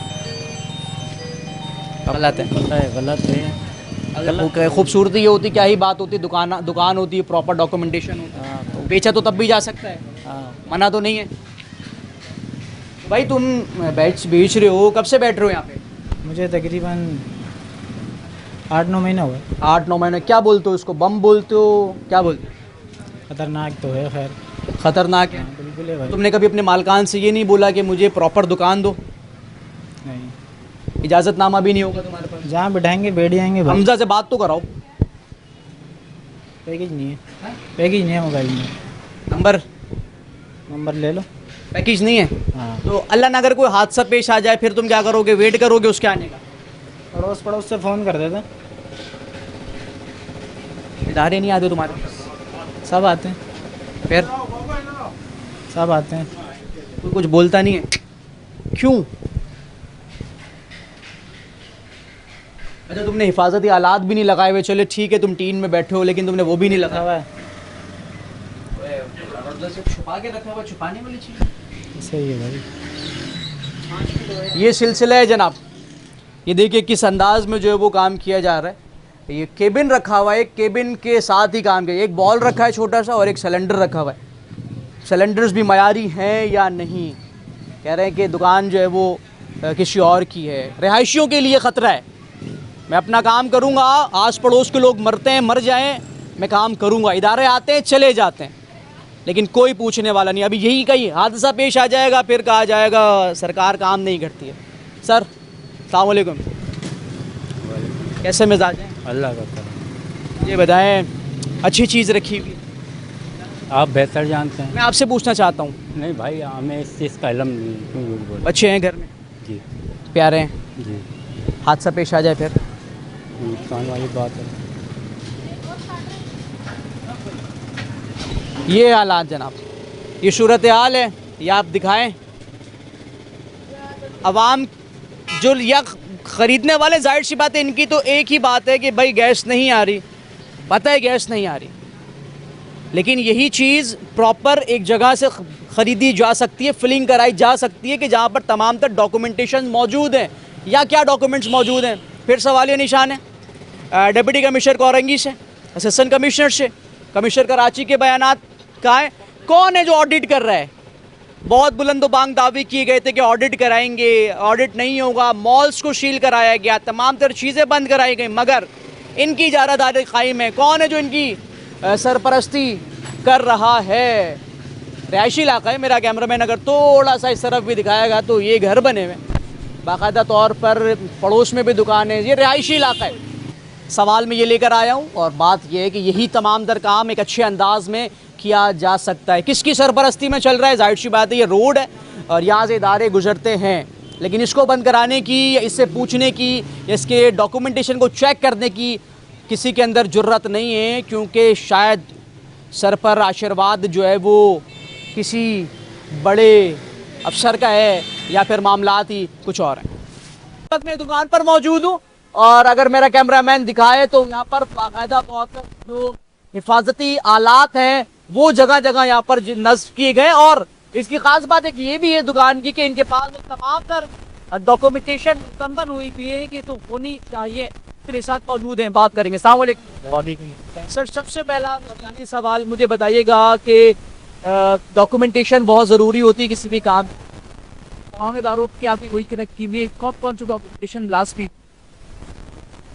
गलत है, पता है गलत है। अगर खूबसूरती ये होती क्या ही बात होती, दुकान होती है, प्रॉपर डॉक्यूमेंटेशन होता है, हाँ, तो बेचा तो तब भी जा सकता है, हाँ मना तो नहीं है। भाई तुम बेच रहे हो, कब से बैठ रहे हो यहाँ पे? मुझे तकरीबन 8-9 महीना हुआ। 8-9 महीने। क्या बोलते हो इसको, बम बोलते हो, क्या बोलते हो? ख़तरनाक तो है, खैर ख़तरनाक है। बिल्कुल है भाई। तुमने कभी अपने मालकान से ये नहीं बोला कि मुझे प्रॉपर दुकान दो? नहीं, इजाज़तनामा भी नहीं होगा तुम्हारे पास? जहाँ बैठाएंगे बैठ जाएंगे भाई। हमजा से बात तो कराओ। पैकेज नहीं है, पैकेज नहीं है मोबाइल में। नंबर ले लो। पैकेज नहीं है? हाँ। तो अल्लाह न अगर कोई हादसा पेश आ जाए फिर तुम क्या करोगे? वेट करोगे उसके आने का? पड़ोस से फ़ोन कर देते। इदारे नहीं आते तुम्हारे पास? सब आते हैं, फिर सब आते हैं। कोई कुछ बोलता नहीं है, क्यों? अच्छा तुमने हिफाजती आलात भी नहीं लगाए हुए, चले ठीक है तुम टीन में बैठे हो, लेकिन तुमने वो भी नहीं लगाया हुआ है। छुपा के रखा हुआ, छुपाने वाली चीज़ सही है भाई। ये सिलसिला है जनाब। ये देखिए किस अंदाज में जो है वो काम किया जा रहा है। ये केबिन रखा हुआ है, एक केबिन के साथ ही काम किया, एक बॉल रखा है छोटा सा और एक सिलेंडर रखा हुआ है। सिलेंडर्स भी मयारी हैं या नहीं, कह रहे हैं कि दुकान जो है वो किसी और की है। रिहायशियों के लिए ख़तरा है। मैं अपना काम करूँगा, आस पड़ोस के लोग मरते हैं, मर जाएं, मैं काम करूँगा। इदारे आते हैं चले जाते हैं, लेकिन कोई पूछने वाला नहीं। अभी यही कहीं हादसा पेश आ जाएगा, फिर कहा जाएगा सरकार काम नहीं करती है। सर अस्सलाम वालेकुम, कैसे मिजाज हैं? अल्लाह का करम। ये बताएं, अच्छी चीज़ रखी हुई, आप बेहतर जानते हैं। मैं आपसे पूछना चाहता हूँ, नहीं भाई, हमें इस चीज़ का इल्म नहीं, क्यों झूठ बोल। बच्चे हैं घर में? जी प्यारे हैं? जी, हादसा पेश आ जाए फिर? नुकसान वाली बात है। ये हालात जनाब, ये सूरत हाल है, ये आप दिखाएं। अवाम जो या ख़रीदने वाले, जाहिर सी बात है इनकी तो एक ही बात है कि भाई गैस नहीं आ रही, पता है गैस नहीं आ रही, लेकिन यही चीज़ प्रॉपर एक जगह से ख़रीदी जा सकती है, फिलिंग कराई जा सकती है कि जहाँ पर तमाम तर डॉक्यूमेंटेशन मौजूद हैं। या क्या डॉक्यूमेंट्स मौजूद हैं? फिर सवाल ये निशान है। डिप्टी कमिश्नर कोरंगी से, असिस्टेंट कमिश्नर से, कमिश्नर कराची के बयानात कहाँ है? कौन है जो ऑडिट कर रहा है? बहुत बुलंदोबांग दावे किए गए थे कि ऑडिट कराएंगे, ऑडिट नहीं होगा, मॉल्स को सील कराया गया, तमाम तर चीज़ें बंद कराई गई, मगर इनकी इजारादारी कायम है। कौन है जो इनकी सरपरस्ती कर रहा है? रिहायशी इलाका है। मेरा कैमरामैन अगर थोड़ा सा इस तरफ भी दिखाएगा तो ये घर बने हुए, बाकायदा तौर पर पड़ोस में भी दुकान है, ये रिहायशी इलाका है। सवाल मैं ये लेकर आया हूँ और बात ये है कि यही तमाम दर काम एक अच्छे अंदाज में किया जा सकता है। किसकी सरपरस्ती में चल रहा है? जाहिर सी बात है ये रोड है और यहाँ से इदारे गुजरते हैं, लेकिन इसको बंद कराने की, इससे पूछने की, इसके डॉक्यूमेंटेशन को चेक करने की किसी के अंदर जुर्रत नहीं है, क्योंकि शायद सर पर आशीर्वाद जो है वो किसी बड़े अफसर का है या फिर मामलात ही कुछ और हैं। मैं दुकान पर मौजूद हूँ और अगर मेरा कैमरामैन दिखाए तो यहाँ पर बाकायदा तौर पर जो हिफाजती आलात हैं वो जगह जगह यहाँ पर नस्ब किए गए। और इसकी खास बात है कि ये भी है दुकान की कि इनके पास तमाम तर डॉक्यूमेंटेशन मुकम्मल हुई भी है कि तो होनी चाहिए। फिर साथ मौजूद हैं, बात करेंगे। अस्सलाम वालेकुम सर, सबसे पहला बुनियादी सवाल मुझे बताइएगा कि डॉक्यूमेंटेशन बहुत ज़रूरी होती है किसी भी काम इदारों की, आपकी वही कनेक्ट की हुई कौन सी डॉक्यूमेंटेशन लास्ट वीक?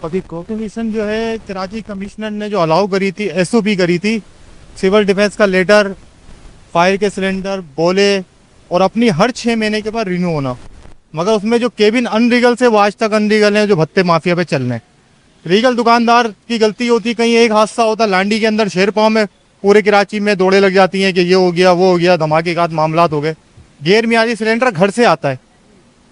अभी कमीशन जो है कराची कमिश्नर ने जो अलाउ करी थी, एसओपी करी थी, सिविल डिफेंस का लेटर, फायर के सिलेंडर, बोले और अपनी हर 6 महीने के बाद रिन्यू होना, मगर उसमें जो केबिन अनलीगल से वो आज तक अनलीगल है, जो भत्ते माफिया पे चल रहे हैं। लीगल दुकानदार की गलती होती, कहीं एक हादसा होता लांडी के अंदर, शेरपाव में पूरे कराची में दौड़े लग जाती हैं कि ये हो गया वो हो गया, धमाके का मामलात हो गए। गैर मियादी सिलेंडर घर से आता है,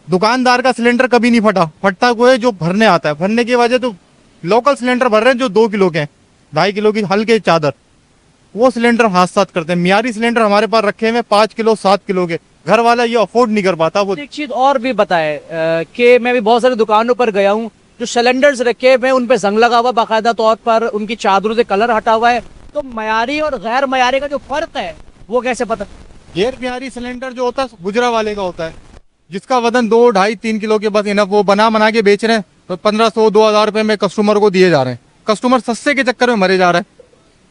दुकानदार का सिलेंडर कभी नहीं फटता कोई है जो भरने आता है। भरने की वजह तो लोकल सिलेंडर भर रहे हैं जो 2 किलो के हैं, 2.5 किलो की हल्के चादर, वो सिलेंडर हादसा करते हैं। मियादी सिलेंडर हमारे पास रखे हुए 5 किलो 7 किलो के, घर वाला ये अफोर्ड नहीं कर पाता। वो एक चीज और भी बताए कि मैं भी बहुत सारी दुकानों पर गया हूँ, जो सिलेंडर्स रखे हुए उन पे जंग लगा हुआ, बाकायदा तौर पर उनकी चादरों से कलर हटा हुआ है। तो मयारी और गैर मयारी का जो फर्क है वो कैसे पता? गैर मियादी सिलेंडर जो होता है गुजरा वाले का होता है, जिसका वजन 2, 2.5, 3 किलो के बस इनफ, वो बना के बेच रहे हैं तो 1500, 2000 रुपए में कस्टमर को दिए जा रहे हैं। कस्टमर सस्ते के चक्कर में मरे जा रहा है।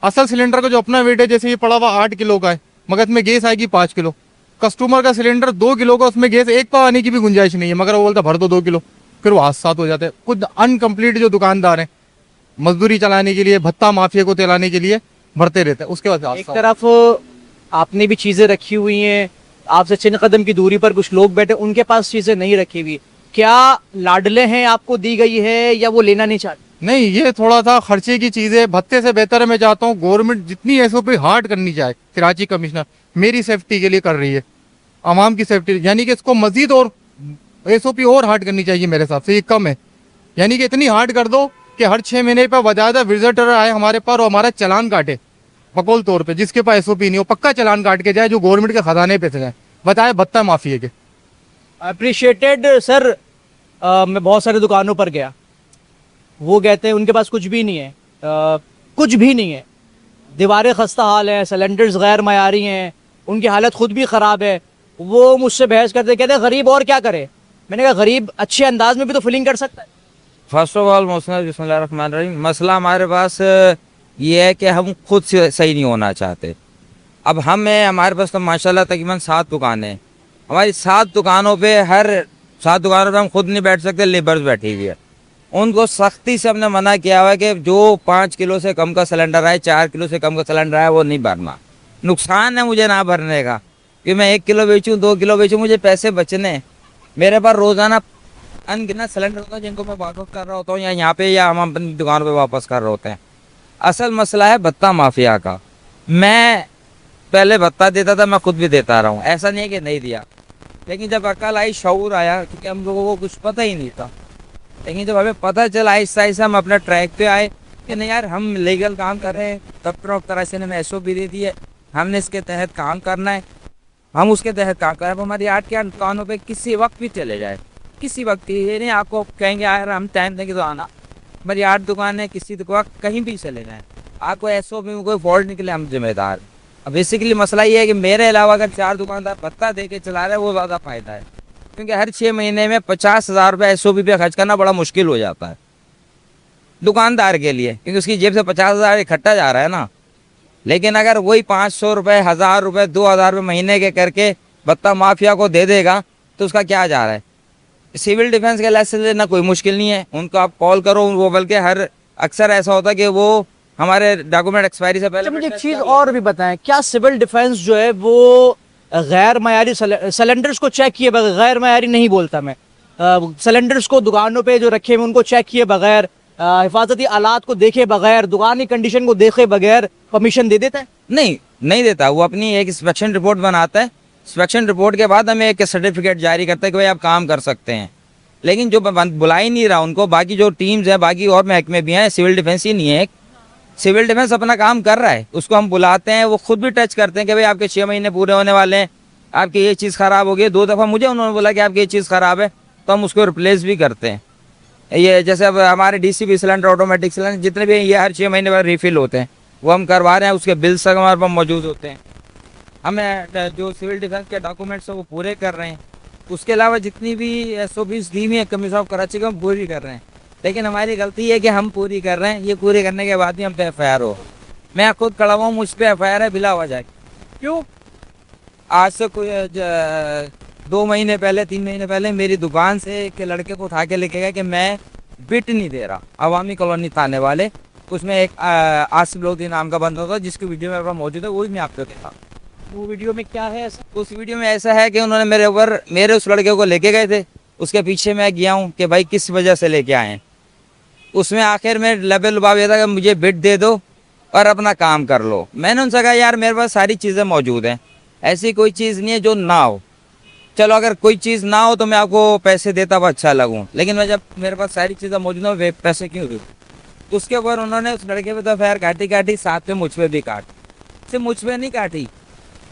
असल सिलेंडर का जो अपना वेट है, जैसे ये पड़ा हुआ 8 किलो का है, मगर इसमें गैस आएगी 5 किलो। कस्टमर का सिलेंडर 2 किलो का, उसमें गैस 1 पाव आने की भी गुंजाइश नहीं है, मगर वो बोलता भर दो 2 किलो, फिर वो हादसा हो जाते हैं। खुद अनकम्प्लीट जो दुकानदार हैं, मजदूरी चलाने के लिए, भत्ता माफिया को चलाने के लिए भरते रहते हैं, उसके बाद एक तरफ आपने भी चीजें रखी हुई हैं, आपसे चंद कदम की दूरी पर कुछ लोग बैठे, उनके पास चीजें नहीं रखी हुई। क्या लाडले हैं आपको दी गई है या वो लेना नहीं चाहते? नहीं, ये थोड़ा सा खर्चे की चीज है, भत्ते से बेहतर है। मैं चाहता हूँ गवर्नमेंट जितनी एसओपी हार्ड करनी चाहिए, कराची कमिश्नर मेरी सेफ्टी के लिए कर रही है, आवाम की सेफ्टी, यानी कि इसको मजीद और एसओपी और हार्ड करनी चाहिए। मेरे हिसाब से ये कम है, यानी कि इतनी हार्ड कर दो कि हर 6 महीने पर बजादा विजिटर आए हमारे पास और हमारा चलान काटे बकौल तौर पे, जिसके पास एसओपी नहीं हो पक्का चलान काट के जाए, जो गवर्नमेंट के खजाने पे से जाए, बताए भत्ता माफिया के। Appreciated sir. मैं बहुत सारी दुकानों पर गया, वो कहते हैं उनके पास कुछ भी नहीं है, कुछ भी नहीं है, दीवारें खस्ता हाल है, सिलेंडर्स गैर मयारी हैं, उनकी हालत खुद भी ख़राब है। वो मुझसे बहस करते, कहते गरीब और क्या करे। मैंने कहा गरीब अच्छे अंदाज में भी तो फिलिंग कर सकता है। फर्स्ट ऑफ ऑल बिस्मिल्लाहिर्रहमानिर्रहीम, मसला हमारे पास ये है कि हम खुद से सही नहीं होना चाहते। अब हमारे पास तो माशाल्लाह तकरीबन 7 दुकानें हैं, हमारी 7 दुकानों पे हर 7 दुकानों पे हम खुद नहीं बैठ सकते, लेबर्स बैठी हुई है, उनको सख्ती से हमने मना किया हुआ है कि जो 5 किलो से कम का सिलेंडर आए, 4 किलो से कम का सिलेंडर आए, वो नहीं भरना। नुकसान है मुझे ना भरने का, कि मैं 1 किलो बेचूं, 2 किलो बेचूं, मुझे पैसे बचने। मेरे पास रोज़ाना अनगिनत सिलेंडर होता है जिनको मैं वापस कर रहा होता हूँ, या यहाँ पे या हम अपनी दुकान पे वापस कर रहे होते हैं। असल मसला है भत्ता माफिया का। मैं पहले भत्ता देता था, मैं खुद भी देता रहा हूँ, ऐसा नहीं है कि नहीं दिया, लेकिन जब अकल आई, शऊर आया, क्योंकि हम लोगों को कुछ पता ही नहीं था, लेकिन जब हमें पता चला आहिस्ता आहिस्ता हम अपने ट्रैक पे आए कि नहीं यार, हम लीगल काम कर रहे हैं, दफ्तर तरह से हमें SOP दे दी है, हमने इसके तहत काम करना है, हम उसके तहत काम कर रहे हैं। हमारी आर्ट के दुकानों पे किसी वक्त भी चले जाए, किसी वक्त, ये नहीं आपको कहेंगे यार हम टाइम देंगे तो आना, हमारी 8 दुकान है, किसी वक्त कहीं भी चले जाएँ, आपको SOP में कोई फॉल्ट निकले, हम जिम्मेदार। अब बेसिकली मसला ये है कि मेरे अलावा अगर 4 दुकानदार भत्ता दे के चला रहे हैं, वो ज़्यादा फ़ायदा है, क्योंकि हर 6 महीने में 50,000 रुपये SOP पे खर्च करना बड़ा मुश्किल हो जाता है दुकानदार के लिए, क्योंकि उसकी जेब से 50,000 इकट्ठा जा रहा है ना। लेकिन अगर वही 500 रुपये, 1000 रुपये, 2000 रुपये महीने के करके भत्ता माफिया को दे देगा, तो उसका क्या जा रहा है। सिविल डिफेंस के लाइसेंस लेना कोई मुश्किल नहीं है, उनको आप कॉल करो, वो बल्कि अक्सर ऐसा होता है कि वो हमारे डॉक्यूमेंट एक्सपायरी से पहले। मुझे एक चीज़ और भी बताएं, क्या सिविल डिफेंस जो है वो गैर मयारी सिलेंडर्स को चेक किए बगैर, गैर मयारी नहीं बोलता मैं, सिलेंडर्स को दुकानों पे जो रखे हुए उनको चेक किए बगैर, हिफाजती आलात को देखे बगैर, दुकान की कंडीशन को देखे बगैर परमिशन दे देता है? नहीं देता। वो अपनी एक इंस्पेक्शन रिपोर्ट बनाता है, इंस्पेक्शन रिपोर्ट के बाद हमें एक सर्टिफिकेट जारी करता है कि भाई आप काम कर सकते हैं। लेकिन जो बुला ही नहीं रहा उनको, बाकी जो टीम्स हैं, बाकी और महकमे भी हैं, सिविल डिफेंस ही नहीं है, सिविल डिफेंस अपना काम कर रहा है, उसको हम बुलाते हैं, वो खुद भी टच करते हैं कि भाई आपके 6 महीने पूरे होने वाले हैं, आपकी ये चीज़ ख़राब हो गई। 2 दफ़ा मुझे उन्होंने बोला कि आपकी ये चीज़ ख़राब है, तो हम उसको रिप्लेस भी करते हैं। ये जैसे अब हमारे DCP सिलेंडर, ऑटोमेटिक सिलेंडर जितने भी ये हर 6 महीने बाद रिफ़िल होते हैं, वो हम करवा रहे हैं, उसके बिल्स हमारे पास मौजूद होते हैं। हमें जो सिविल डिफेंस के डॉक्यूमेंट्स हैं वो पूरे कर रहे हैं। उसके अलावा जितनी भी SOPs दी हुई है कमिश्नर ऑफ कराची को, हम पूरी कर रहे हैं। लेकिन हमारी गलती है कि हम पूरी कर रहे हैं, ये पूरी करने के बाद भी हम पे FIR हो। मैं खुद खड़ा हुआ हूँ, मुझ पर FIR है बिला वजह। क्यों? आज से कोई 2 महीने पहले, 3 महीने पहले मेरी दुकान से एक लड़के को उठा के लेके गया कि मैं बिट नहीं दे रहा। अवामी कॉलोनी थाने वाले, उसमें एक आसिफ लोधी नाम का बंदा था जिसकी वीडियो मेरे पास मौजूद है, वो भी मैं आपको देखा। वो वीडियो में क्या है ऐसा? उस वीडियो में ऐसा है कि उन्होंने मेरे उस लड़के को लेके गए थे, उसके पीछे मैं गया हूँ कि भाई किस वजह से लेके आए हैं। उसमें आखिर में लबे लुबाव ये था कि मुझे बिट दे दो और अपना काम कर लो। मैंने उनसे कहा यार मेरे पास सारी चीज़ें मौजूद हैं, ऐसी कोई चीज़ नहीं है जो ना हो। चलो अगर कोई चीज़ ना हो तो मैं आपको पैसे देता हुआ अच्छा लगूँ, लेकिन मैं जब मेरे पास सारी चीज़ें मौजूद हो, पैसे क्यों दूँ? उसके ऊपर उन्होंने उस लड़के पे तो FIR काटी, साथ में मुझ पर भी काट। सिर्फ मुझ पर नहीं काटी,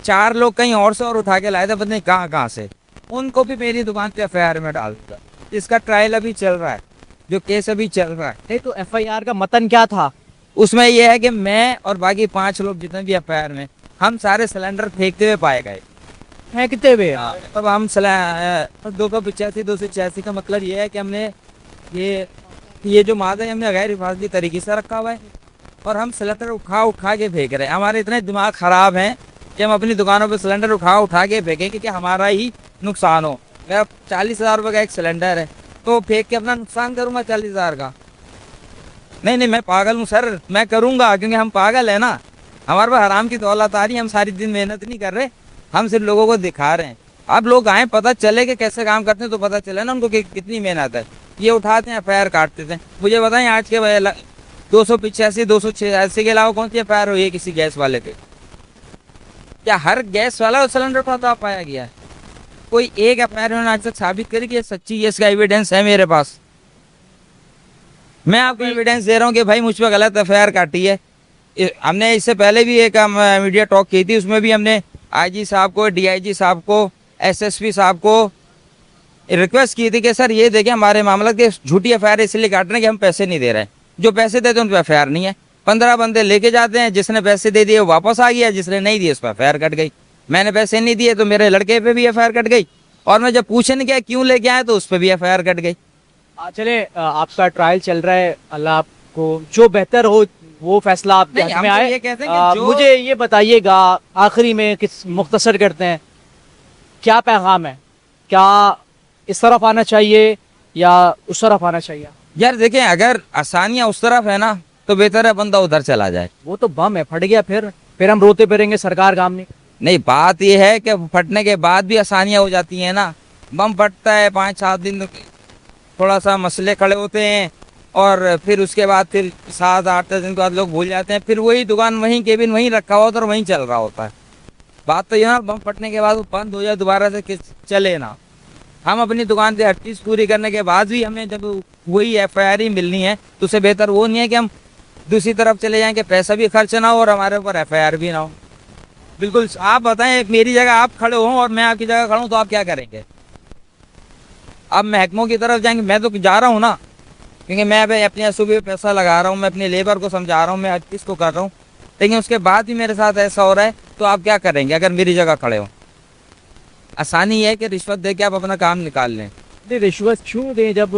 4 लोग कहीं और से और उठा के लाए थे, पता नहीं कहाँ से, उनको भी मेरी दुकान पे FIR में डाल दिया। इसका ट्रायल अभी चल रहा है, जो केस अभी चल रहा है। नहीं तो FIR का मतन क्या था? उसमें यह है कि मैं और बाकी 5 लोग जितने भी FIR में, हम सारे सिलेंडर फेंकते हुए पाए गए। फेंकते हुए? तब हम 285 का मतलब ये है कि हमने ये जो मादा है हमने गैर हिफाजती तरीके से रखा हुआ है, और हम सिलेंडर उठा के फेंक रहे हैं। हमारे इतने दिमाग ख़राब हैं कि हम अपनी दुकानों पे सिलेंडर उठा के फेंकें कि हमारा ही नुकसान हो। मेरा 40,000 रुपये का एक सिलेंडर है, तो फेंक के अपना नुकसान करूँगा 40,000 का? नहीं, मैं पागल हूँ सर, मैं करूँगा, क्योंकि हम पागल है ना। हमारे पास हराम की दौलत आ रही है, हम सारी दिन मेहनत नहीं कर रहे, हम सिर्फ लोगों को दिखा रहे हैं। अब लोग आए, पता चले कि कैसे काम करते हैं, तो पता चले ना उनको कि कितनी मेहनत है। ये उठाते हैं FIR काटते थे। मुझे बताएं आज के 285, 286 के अलावा कौन सी FIR हुई है किसी गैस वाले पे? क्या हर गैस वाला सिलेंडर उठाता पाया गया है? कोई एक FIR उन्होंने आज तक साबित करी कि ये सच्ची है? इसका एविडेंस है मेरे पास, मैं आपको एविडेंस दे रहा हूँ कि भाई मुझ पर गलत FIR काटी है। हमने इससे पहले भी एक मीडिया टॉक की थी, उसमें भी हमने IG साहब को, DIG साहब को, SSP साहब को रिक्वेस्ट की थी कि सर ये देखें हमारे मामला के झूठी FIR इसलिए काट रहे हैं कि हम पैसे नहीं दे रहे हैं। जो पैसे देते हैं उन पर FIR नहीं है। 15 बंदे लेके जाते हैं, जिसने पैसे दे दिए वो वापस आ गया, जिसने नहीं दिए उस पर FIR कट गई। मैंने पैसे नहीं दिए तो मेरे लड़के पे भी FIR कट गई, और मैं जब पूछने गया क्यों लेके आए तो उस पर भी FIR कट गई। चले, आपका ट्रायल चल रहा है, अल्लाह आपको जो बेहतर हो वो फैसला आपके हाथ में आए। ये कहते हैं कि मुझे ये बताइएगा आखिरी में, किस मुख्तसर करते हैं, क्या पैगाम है? क्या इस तरफ आना चाहिए या उस तरफ आना चाहिए? यार देखें, अगर आसानियाँ उस तरफ है ना तो बेहतर है बंदा उधर चला जाए। वो तो बम है, फट गया, फिर हम रोते फिरेंगे, सरकार काम नहीं। नहीं, बात ये है कि फटने के बाद भी आसानियाँ हो जाती हैं ना। बम फटता है 5-7 दिन थोड़ा सा मसले खड़े होते हैं और फिर उसके बाद फिर 7-8 दिन के बाद लोग भूल जाते हैं, फिर वही दुकान वहीं केबिन वहीं रखा होता है और वहीं चल रहा होता है। बात तो यहाँ बम फटने के बाद वो बंद हो जाए दोबारा से कि चले ना। हम अपनी दुकान से हर चीज़ पूरी करने के बाद भी हमें जब वही FIR ही मिलनी है तो उससे बेहतर वो नहीं है कि हम दूसरी तरफ चले जाएं कि पैसा भी खर्च ना हो और हमारे ऊपर FIR भी ना हो। बिल्कुल, आप बताएं, मेरी जगह आप खड़े हों और मैं आपकी जगह खड़ा हूँ तो आप क्या करेंगे? आप महकमों की तरफ जाएंगे? मैं तो जा रहा हूँ ना, क्योंकि मैं अपने SOP पे पैसा लगा रहा हूँ, मैं अपने लेबर को समझा रहा हूँ, मैं हर चीज़ को कर रहा हूँ, लेकिन उसके बाद भी मेरे साथ ऐसा हो रहा है तो आप क्या करेंगे अगर मेरी जगह खड़े हो? आसानी है कि रिश्वत दे के आप अपना काम निकाल लें। रिश्वत क्यों दें? जब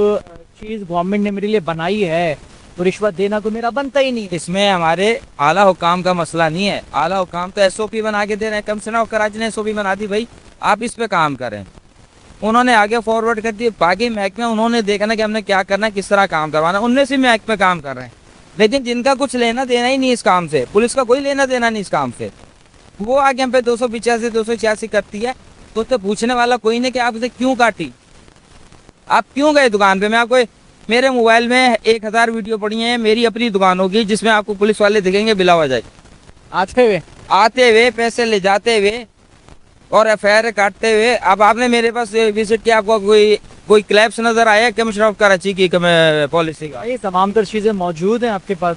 चीज़ गवर्नमेंट ने मेरे लिए बनाई है तो रिश्वत देना तो मेरा बनता ही नहीं। इसमें हमारे आला हुकाम का मसला नहीं है। आला हुकाम तो SOP बना के दे रहे हैं, कम से कम कराची ने SOP बना दी, भाई आप इस पे काम करें। उन्होंने आगे फॉरवर्ड कर दी, बाकी महकमे उन्होंने देखा ना कि हमने क्या करना है, किस तरह काम करवाना, उनमें से महकमे काम कर रहे हैं। लेकिन जिनका कुछ लेना देना ही नहीं इस काम से, पुलिस का कोई लेना देना नहीं इस काम से, वो आगे हम पे 285 286 करती है तो उससे पूछने वाला कोई नहीं कि आप इसे क्यों काटी, आप क्यों गए दुकान पे। मैं आपको, मेरे मोबाइल में 1000 वीडियो पड़ी हैं मेरी अपनी दुकान होगी जिसमें आपको पुलिस वाले दिखेंगे बिला वजह आते हुए पैसे ले जाते हुए और FIR काटते हुए। अब आपने मेरे पास विजिट किया, आपको कोई क्लैप्स नजर आया कमिश्नर ऑफ कराची की पॉलिसी का? ये तमाम तर चीज़ें मौजूद हैं आपके पास।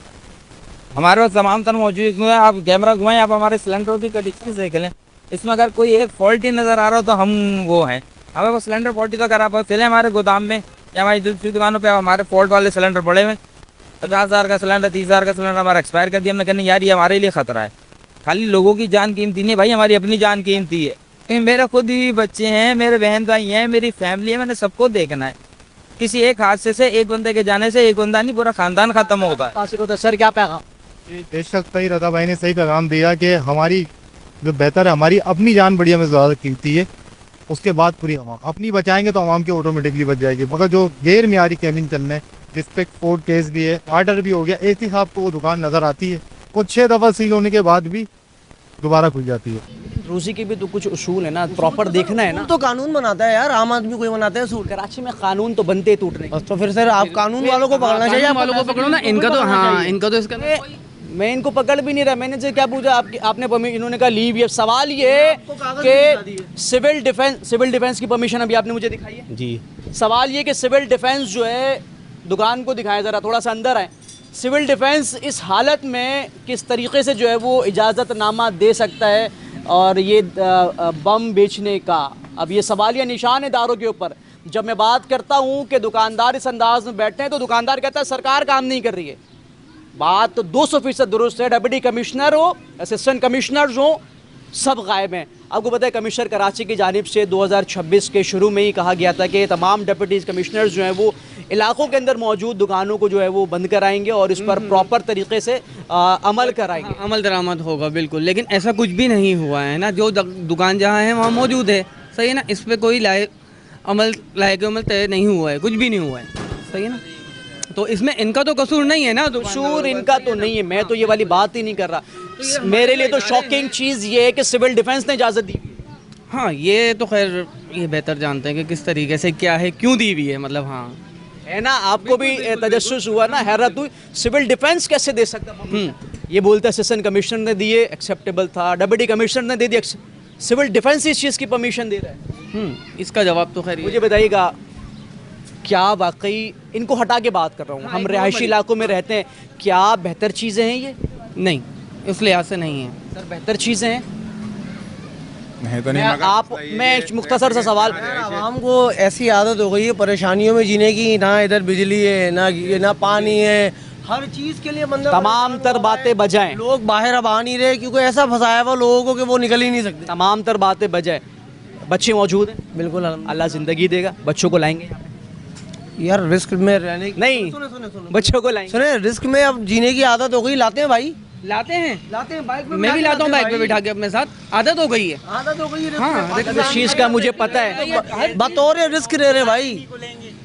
हमारे पास तमाम तर मौजूद है। आप कैमरा घुमाएं, आप हमारे सिलेंडर की कंडीशन देख लें, इसमें अगर कोई एक फॉल्ट ही नजर आ रहा हो तो हम वो हैं। हमारे पास सिलेंडर फॉल्टी तो अगर आप चले हमारे गोदाम में या हमारी दूसरी दुकानों पे हमारे फॉल्ट वाले सिलेंडर पड़े हुए, 50,000 का सिलेंडर, 30,000 का सिलेंडर हमारा एक्सपायर कर दिया। हमने कहना यार ये हमारे लिए खतरा है। खाली लोगों की जान कीमती नहीं है भाई, हमारी अपनी जान कीमती है। क्योंकि मेरे खुद ही बच्चे हैं, मेरे बहन भाई हैं, मेरी फैमिली है, मैंने सबको देखना है। किसी एक हादसे से एक बंदे के जाने से एक बंदा नहीं, पूरा खानदान खत्म होता है। सर क्या पैगाम? बेशक सही रजा भाई ने सही पैगाम दिया कि हमारी जो बेहतर है, हमारी अपनी जान बड़ी हमें ज़्यादा कीमती है, उसके बाद पूरी आवाम अपनी बचाएंगे तो आवाम की ऑटोमेटिकली बच जाएगी। मगर जो गैर मियारी कैबिन चल रहे हैं, रिस्पेक्ट कोर्ट केस भी है, आर्डर भी हो गया, एक ही साहब को वो दुकान नज़र आती है, कुछ 6 दफ़ा सील होने के बाद भी दोबारा खुल जाती है। रोजी के भी तो कुछ उसूल है ना, प्रॉपर देखना है ना। तो कानून बनाता है यार, आम आदमी कोई बनाता है उसूल। कराची में कानून तो बनते टूटने। तो फिर सर आप कानून वालों को पकड़ना चाहिए, वालों को पकड़ो ना, इनका तो हाँ, इनका तो इसका मैं इनको पकड़ भी नहीं रहा। मैंने से क्या पूछा आपने इन्होंने कहा लीव। ये सवाल ये कि सिविल डिफेंस की परमिशन अभी आपने मुझे दिखाई है जी। सवाल ये कि सिविल डिफेंस जो है, दुकान को दिखाएं ज़रा, थोड़ा सा अंदर आए। सिविल डिफेंस इस हालत में किस तरीके से जो है वो इजाज़तनामा दे सकता है और ये बम बेचने का? अब ये सवालिया निशान है दारों के ऊपर। जब मैं बात करता हूँ कि दुकानदार इस अंदाज में बैठे हैं तो दुकानदार कहता है सरकार काम नहीं कर रही है। बात तो 200% दुरुस्त है। डिप्टी कमिश्नर हो, असिस्टेंट कमिश्नर्स हो, सब गायब हैं। आपको पता है कमिश्नर कराची की जानिब से 2026 के शुरू में ही कहा गया था कि तमाम डिप्टी कमिश्नर्स जो हैं वो इलाकों के अंदर मौजूद दुकानों को जो है वो बंद कराएंगे और इस पर प्रॉपर तरीके से अमल कराएंगे। अमल दरामद होगा बिल्कुल, लेकिन ऐसा कुछ भी नहीं हुआ है ना। जो दुकान जहाँ है वहाँ मौजूद है, सही है ना। इस पर कोई अमल तय नहीं हुआ है, कुछ भी नहीं हुआ है, सही है ना। तो इसमें इनका तो कसूर नहीं है ना, कसूर इनका तो नहीं है। मैं तो ये वाली बात ही नहीं कर रहा। मेरे लिए तो शॉकिंग चीज़ ये है कि सिविल डिफेंस ने इजाज़त दी। हाँ, ये तो खैर ये बेहतर जानते हैं कि किस तरीके से क्या है, क्यों दी हुई है, मतलब हाँ है ना। आपको भी तजस्सुस हुआ ना, हैरत हुई, सिविल डिफेंस कैसे दे सकता? ये बोलते असिस्टेंट कमिश्नर ने दिए, एक्सेप्टेबल था। डिप्टी कमिश्नर ने दे दिया, सिविल डिफेंस इस चीज़ की परमिशन दे रहा है। इसका जवाब तो खैर मुझे बताइएगा, क्या वाकई इनको हटा के बात कर रहा हूँ, हम रिहायशी इलाकों में रहते हैं, क्या बेहतर चीज़ें हैं ये? नहीं, इस लिहाज से नहीं है सर। बेहतर चीज़ें हैं नहीं तो नहीं। मैं मुख्तसर सा सवाल, आवाम को ऐसी आदत हो गई है परेशानियों में जीने की, ना इधर बिजली है, ना पानी है, हर चीज़ के लिए बंदा तमाम तर बातें बजाएं। लोग बाहर अब आ नहीं रहे क्योंकि ऐसा फंसाया हुआ लोगों को कि वो निकल ही नहीं सकते। तमाम तर बातें बजाएं। बच्चे मौजूद हैं, बिल्कुल अल्लाह ज़िंदगी देगा, बच्चों को लाएंगे यार। रिस्क में रहने नहीं, बच्चों को लाएंगे। सुने, रिस्क में अब जीने की आदत हो गई। लाते हैं भाई, लाते हैं बाइक पे। मैं भी लाता हूँ बाइक पे बिठा के अपने साथ, आदत हो गई है। आदत हो गई है। हाँ, इस चीज़ का मुझे पता है। बतौर रिस्क ले रहे भाई,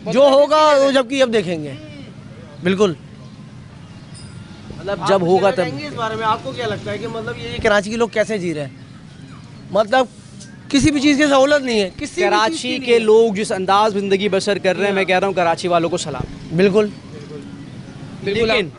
जो होगा वो जबकि अब देखेंगे। बिल्कुल। मतलब जब होगा तब इस बारे में आपको क्या लगता है कि मतलब ये कराची के लोग कैसे जी रहे हैं? मतलब किसी भी चीज़ की सहूलत नहीं है, किसी कराची के लोग जिस अंदाज ज़िंदगी बसर कर रहे हैं, मैं कह रहा हूँ कराची वालों को सलाम। बिल्कुल। लेकिन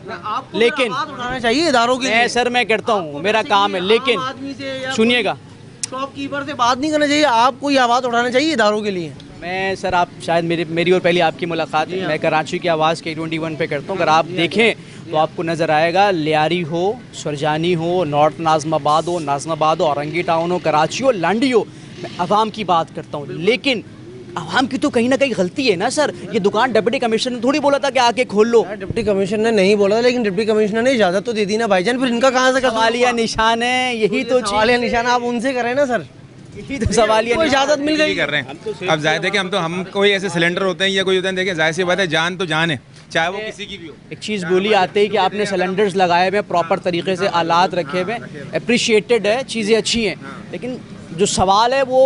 बात उठाना चाहिए इदारों की। सर मैं करता हूँ, मेरा काम है, लेकिन सुनिएगा, शॉपकीपर से बात नहीं करना चाहिए, आप कोई आवाज़ उठाना चाहिए इदारों के लिए। मैं सर, आप शायद मेरी और पहले आपकी मुलाकात है, मैं कराची की आवाज़ K21 पे करता हूँ। अगर आप देखें तो आपको नज़र आएगा, लियारी हो, सुरजानी हो, नॉर्थ नाज़माबाद हो, नाज़माबाद हो, औरंगी टाउन हो, कराची हो, लांडी हो, मैं आवाम की बात करता हूँ। लेकिन आवाम की तो कहीं ना कहीं गलती है ना सर। ये दुकान डिप्टी कमिश्नर ने थोड़ी बोला था कि आके खोल लो। डिप्टी कमिश्नर ने नहीं बोला था, लेकिन डिप्टी कमिश्नर ने इजाज़त तो दे दी ना भाईजान, फिर इनका कहाँ से सवालिया निशान है, यही तो सवालिया निशान आप उनसे करें ना सर, यही तो सवालिया इजाज़त मिल गई कर रहे हैं। अब जाहिर है कि हम कोई ऐसे सिलेंडर होते हैं या कोई होते हैं, देखिए जाहिर सी बात है, जान तो जान है, चाहे वो किसी की भी हो। एक चीज़ बोली आते ही कि आपने सिलेंडर्स लगाए हुए, प्रॉपर तरीके से आलात रखे हुए, अप्रिशिएटेड है, चीज़ें अच्छी हैं, लेकिन जो सवाल है वो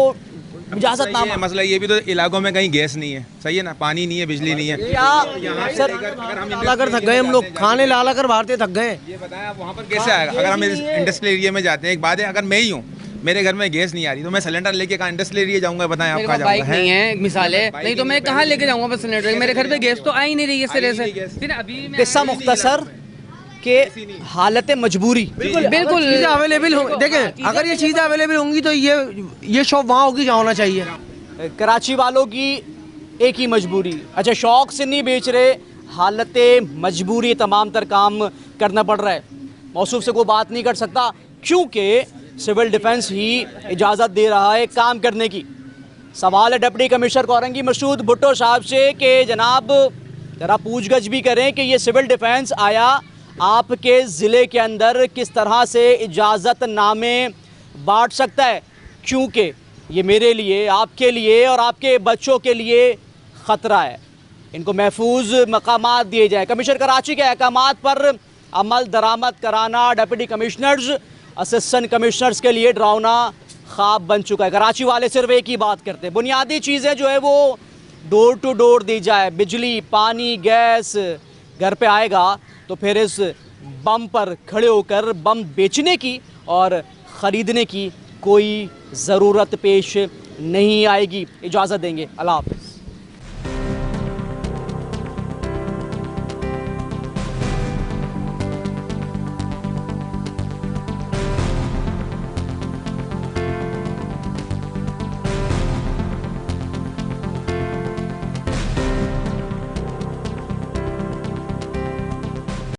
इजाज़त ना। मसला ये भी तो इलाकों में कहीं गैस नहीं है, सही है ना, पानी नहीं है, बिजली नहीं है। क्या सर, अगर हम ला कर थक गए, हम लोग खाने ला कर बाहर थक गए। ये बताया वहाँ पर कैसे आएगा? अगर हम इंडस्ट्रियल एरिया में जाते हैं, एक बात है, अगर मैं ही हूँ, मेरे घर में गैस नहीं आ रही, तो मैं सिलेंडर लेके कहाँ इंडस्ट्रियल एरिया जाऊँगा? बताएं आप कहाँ बाइक जाऊँगा? नहीं है, मिसाल है, नहीं तो मैं कहाँ लेके जाऊँगा बस सिलेंडर? मेरे घर पे गैस तो आ ही नहीं रही है इस तरह से। फिर अभी किस्सा मुख्तसर के हालत मजबूरी, बिल्कुल चीज़ें अवेलेबल हो, देखें अगर ये चीज़ें अवेलेबल होंगी तो ये शॉप वहाँ होगी जहाँ होना चाहिए। कराची वालों की एक ही मजबूरी, अच्छा शौक से नहीं बेच रहे, हालत मजबूरी तमाम तर काम करना पड़ रहा है। मौसूफ से कोई बात नहीं कर सकता क्योंकि सिविल डिफेंस ही इजाज़त दे रहा है काम करने की। सवाल है डिप्टी कमिश्नर औरंगी मसूद भुट्टो साहब से कि जनाब ज़रा पूछगछ भी करें कि ये सिविल डिफेंस आया आपके ज़िले के अंदर किस तरह से इजाज़त नामे बांट सकता है, क्योंकि ये मेरे लिए, आपके लिए और आपके बच्चों के लिए ख़तरा है। इनको महफूज मकामात दिए जाए। कमिश्नर कराची के अहकामात पर अमल दरामद कराना डिप्टी कमिश्नर्स, असिस्टेंट कमिश्नर्स के लिए डरावना ख्वाब बन चुका है। कराची वाले सिर्फ एक ही बात करते हैं, बुनियादी चीज़ें जो है वो डोर टू डोर दी जाए, बिजली, पानी, गैस घर पे आएगा तो फिर इस बम पर खड़े होकर बम बेचने की और ख़रीदने की कोई ज़रूरत पेश नहीं आएगी। इजाज़त देंगे, अल्लाह हाफ़िज़।